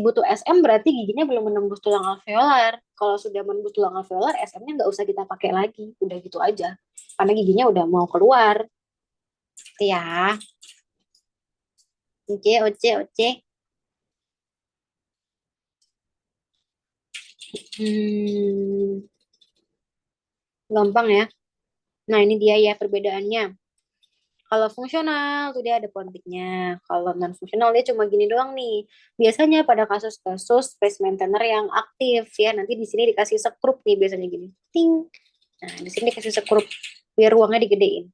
butuh SM berarti giginya belum menembus tulang alveolar. Kalau sudah menembus tulang alveolar, SM-nya nggak usah kita pakai lagi, udah gitu aja. Karena giginya udah mau keluar. Gitu ya. Oke, oke, oke. Hmm, gampang ya. Nah, ini dia ya perbedaannya. Kalau fungsional tuh dia ada pontiknya. Kalau non fungsional dia cuma gini doang nih. Biasanya pada kasus-kasus space maintainer yang aktif ya, nanti di sini dikasih sekrup nih biasanya gini. Ting. Nah, di sini dikasih sekrup biar ruangnya digedein.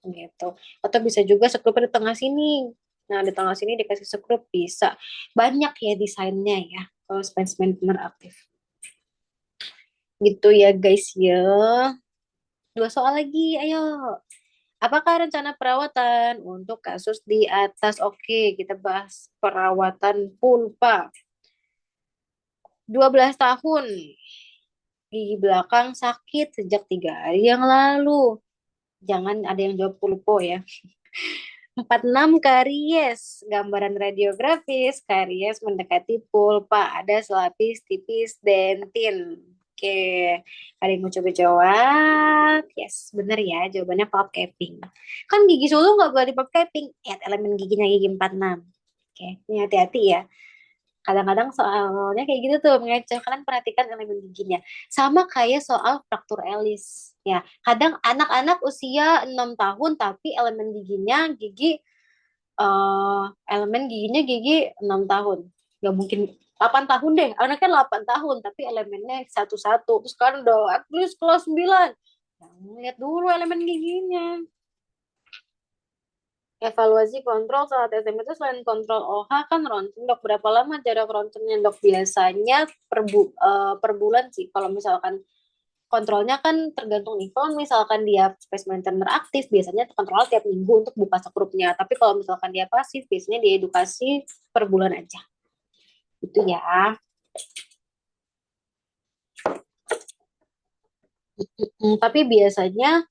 Gitu. Atau bisa juga sekrupnya di tengah sini. Nah, di tengah sini dikasih sekrup bisa. Banyak ya desainnya ya kalau space maintainer aktif. Gitu ya guys ya. Dua soal lagi, ayo. Apakah rencana perawatan untuk kasus di atas? Oke, kita bahas perawatan pulpa. 12 tahun. Gigi belakang sakit sejak 3 hari yang lalu. Jangan ada yang jawab pulpo ya. 46 karies, gambaran radiografis, karies mendekati pulpa, ada selapis tipis dentin. Oke, ada yang mau coba jawab? Yes, bener ya, jawabannya pap capping. Kan gigi sulung nggak boleh di pap capping, lihat elemen giginya gigi 46. Oke, ini hati-hati ya. Kadang-kadang soalnya kayak gitu tuh mengecil. Kalian perhatikan elemen giginya. Sama kayak soal fraktur Ellis. Ya, kadang anak-anak usia 6 tahun tapi elemen giginya elemen giginya gigi 6 tahun. Gak mungkin 8 tahun deh. Anaknya 8 tahun tapi elemennya satu-satu. Terus kan udah at least kelas 9. Nah, lihat dulu elemen giginya. Evaluasi kontrol saat SM itu selain kontrol OH kan ronsen dok, berapa lama jarak ronsennya dok? Biasanya per bulan sih. Kalau misalkan kontrolnya kan tergantung nih. Kalau misalkan dia spesimen turner aktif, biasanya kontrol tiap minggu untuk buka sekrupnya. Tapi kalau misalkan dia pasif, biasanya diedukasi per bulan aja. Itu ya. Tapi biasanya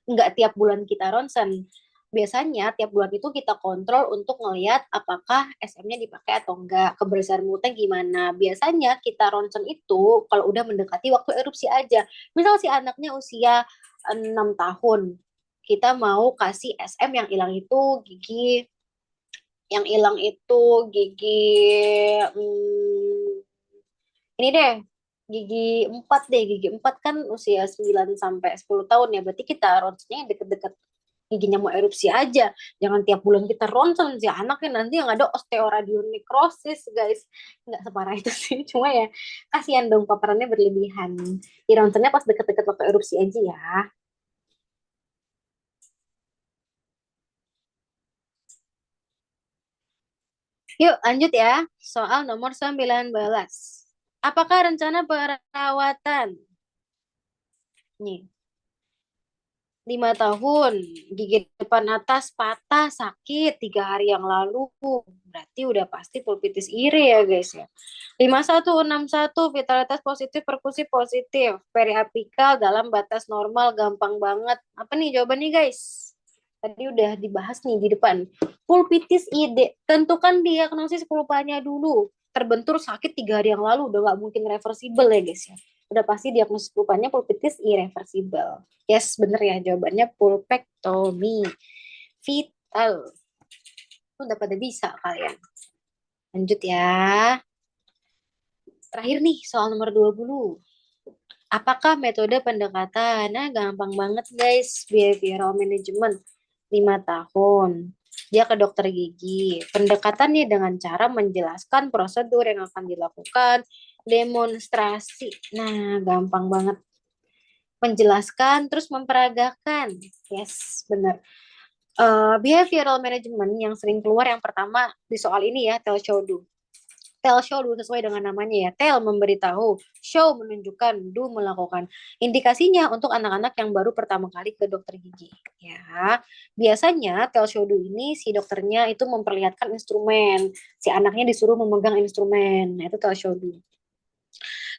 nggak tiap bulan kita ronsen. Biasanya tiap bulan itu kita kontrol untuk ngelihat apakah SM-nya dipakai atau enggak, kebersihan mulutnya gimana. Biasanya kita ronsen itu kalau udah mendekati waktu erupsi aja. Misal si anaknya usia 6 tahun, kita mau kasih SM yang hilang itu gigi, yang hilang itu gigi, ini deh, gigi 4 kan usia 9 sampai 10 tahun ya. Berarti kita ronsennya yang deket-deket giginya mau erupsi aja. Jangan tiap bulan kita ronsen sih anaknya, nanti yang ada osteoradionekrosis guys. Nggak separah itu sih. Cuma ya kasihan dong paparannya berlebihan. Di ronsennya pas deket-deket waktu erupsi aja ya. Yuk lanjut ya. Soal nomor 19. Apakah rencana perawatan? Nih, 5 tahun, gigi depan atas patah, sakit 3 hari yang lalu. Berarti udah pasti pulpitis ire ya guys ya. 5161, vitalitas positif, perkusi positif. Periapikal dalam batas normal, gampang banget. Apa nih jawabannya guys? Tadi udah dibahas nih di depan. Pulpitis ide, tentukan diagnosis pulpanya dulu. Terbentur sakit 3 hari yang lalu, udah gak mungkin reversible ya guys ya. Udah pasti diagnosis pulpanya pulpitis irreversible. Yes, bener ya jawabannya pulpectomy. Vital. Udah pada bisa kalian. Lanjut ya. Terakhir nih soal nomor 20. Apakah metode pendekatan? Nah, gampang banget guys. Behavioral management. 5 tahun. Dia ke dokter gigi. Pendekatannya dengan cara menjelaskan prosedur yang akan dilakukan. Demonstrasi. Nah, gampang banget. Menjelaskan, terus memperagakan. Yes, benar. Behavioral management yang sering keluar yang pertama di soal ini ya, tell show do. Tell show do sesuai dengan namanya ya. Tell memberitahu, show menunjukkan, do melakukan. Indikasinya untuk anak-anak yang baru pertama kali ke dokter gigi. Ya, biasanya tell show do ini si dokternya itu memperlihatkan instrumen, si anaknya disuruh memegang instrumen. Nah, itu tell show do.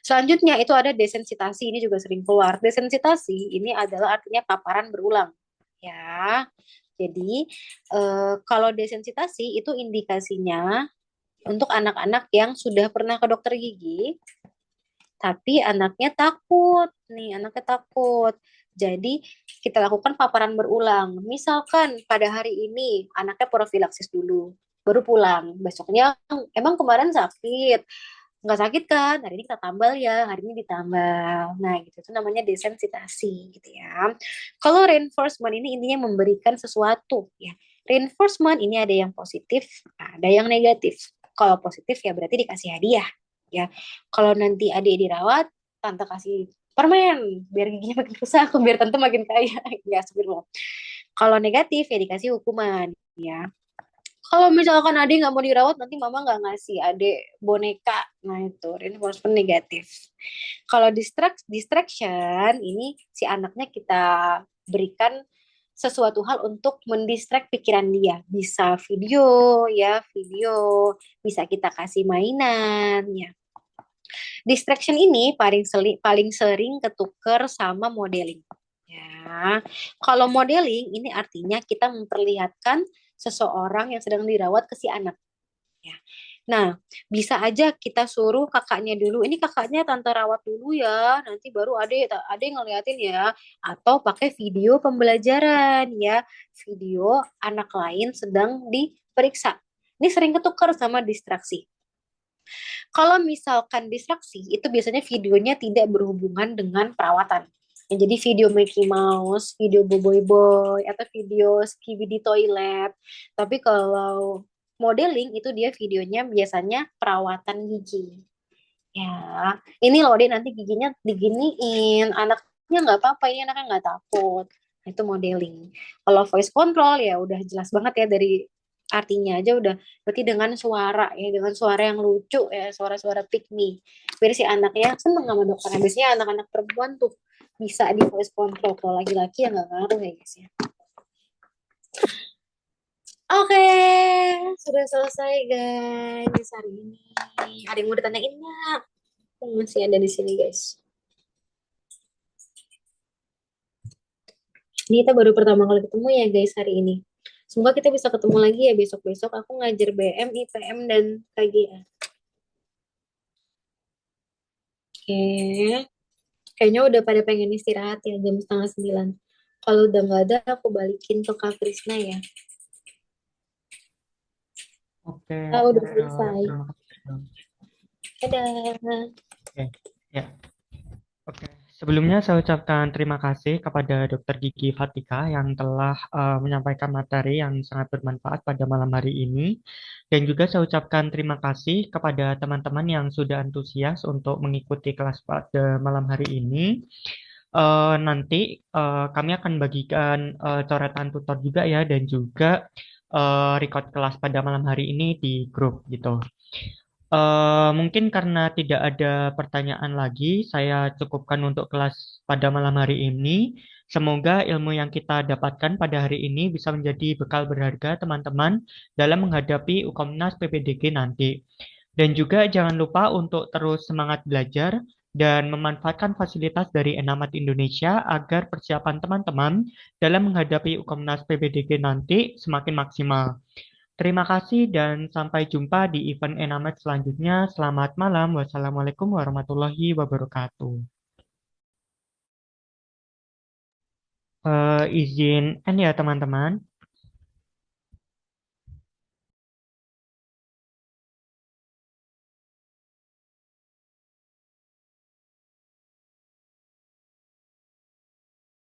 Selanjutnya itu ada desensitasi, ini juga sering keluar. Desensitasi ini adalah artinya paparan berulang. Ya, jadi kalau desensitasi itu indikasinya untuk anak-anak yang sudah pernah ke dokter gigi, tapi anaknya takut. Nih, anaknya takut. Jadi kita lakukan paparan berulang. Misalkan pada hari ini anaknya profilaksis dulu, baru pulang. Besoknya emang kemarin sakit, nggak sakit kan, hari ini kita tambal ya, hari ini ditambal. Nah gitu, itu namanya desensitasi gitu ya. Kalau reinforcement ini intinya memberikan sesuatu ya. Reinforcement ini ada yang positif, ada yang negatif. Kalau positif ya berarti dikasih hadiah ya. Kalau nanti adik dirawat, tante kasih permen biar giginya makin rusak, biar tante makin kaya. Ya, sebelum. Kalau negatif ya dikasih hukuman ya. Kalau misalkan adik nggak mau dirawat, nanti mama nggak ngasih adik boneka. Nah itu reinforcement negatif. Kalau distraction, ini si anaknya kita berikan sesuatu hal untuk mendistract pikiran dia. Bisa video, ya, video, bisa kita kasih mainan, ya. Distraction ini paling sering ketuker sama modeling. Ya, kalau modeling ini artinya kita memperlihatkan seseorang yang sedang dirawat ke si anak. Ya. Nah, bisa aja kita suruh kakaknya dulu. Ini kakaknya tante rawat dulu ya. Nanti baru ada yang ngeliatin ya. Atau pakai video pembelajaran ya. Video anak lain sedang diperiksa. Ini sering ketukar sama distraksi. Kalau misalkan distraksi, itu biasanya videonya tidak berhubungan dengan perawatan. Ya, jadi video Mickey Mouse, video Boboiboy Boy, atau video Skibidi Toilet. Tapi kalau modeling itu dia videonya biasanya perawatan gigi. Ya, ini loh dia nanti giginya diginiin, anaknya nggak apa-apa, ini anaknya nggak takut. Nah, itu modeling. Kalau voice control ya udah jelas banget ya dari artinya aja udah berarti dengan suara ya, dengan suara yang lucu ya, suara-suara pick me. Biar si anaknya seneng sama dokternya. Biasanya anak-anak perempuan tuh bisa di voice control, kalau laki-laki ya nggak ngaruh ya guys ya. Oke, sudah selesai guys hari ini. Ada yang mau ditanyain nggak? Masih ada di sini guys. Ini kita baru pertama kali ketemu ya guys hari ini. Semoga kita bisa ketemu lagi ya besok-besok. Aku ngajar BM, IPM, dan KGA. Oke. Kayaknya udah pada pengen istirahat ya jam setengah 9. Kalau udah nggak ada, aku balikin ke Kak Krisna ya. Oke, Ah, udah selesai. terima kasih. Dadah. Oke, ya. Oke, sebelumnya saya ucapkan terima kasih kepada Dokter Gigi Fatika yang telah menyampaikan materi yang sangat bermanfaat pada malam hari ini. Dan juga saya ucapkan terima kasih kepada teman-teman yang sudah antusias untuk mengikuti kelas pada malam hari ini. Nanti kami akan bagikan coretan tutor juga ya, dan juga record kelas pada malam hari ini di grup gitu. Mungkin karena tidak ada pertanyaan lagi, saya cukupkan untuk kelas pada malam hari ini. Semoga ilmu yang kita dapatkan pada hari ini bisa menjadi bekal berharga teman-teman dalam menghadapi UKOMNAS PPDG nanti. Dan juga jangan lupa untuk terus semangat belajar dan memanfaatkan fasilitas dari Enamat Indonesia agar persiapan teman-teman dalam menghadapi UKOMNAS PPDG nanti semakin maksimal. Terima kasih dan sampai jumpa di event Enamed selanjutnya. Selamat malam. Wassalamualaikum warahmatullahi wabarakatuh. Izin end ya teman-teman.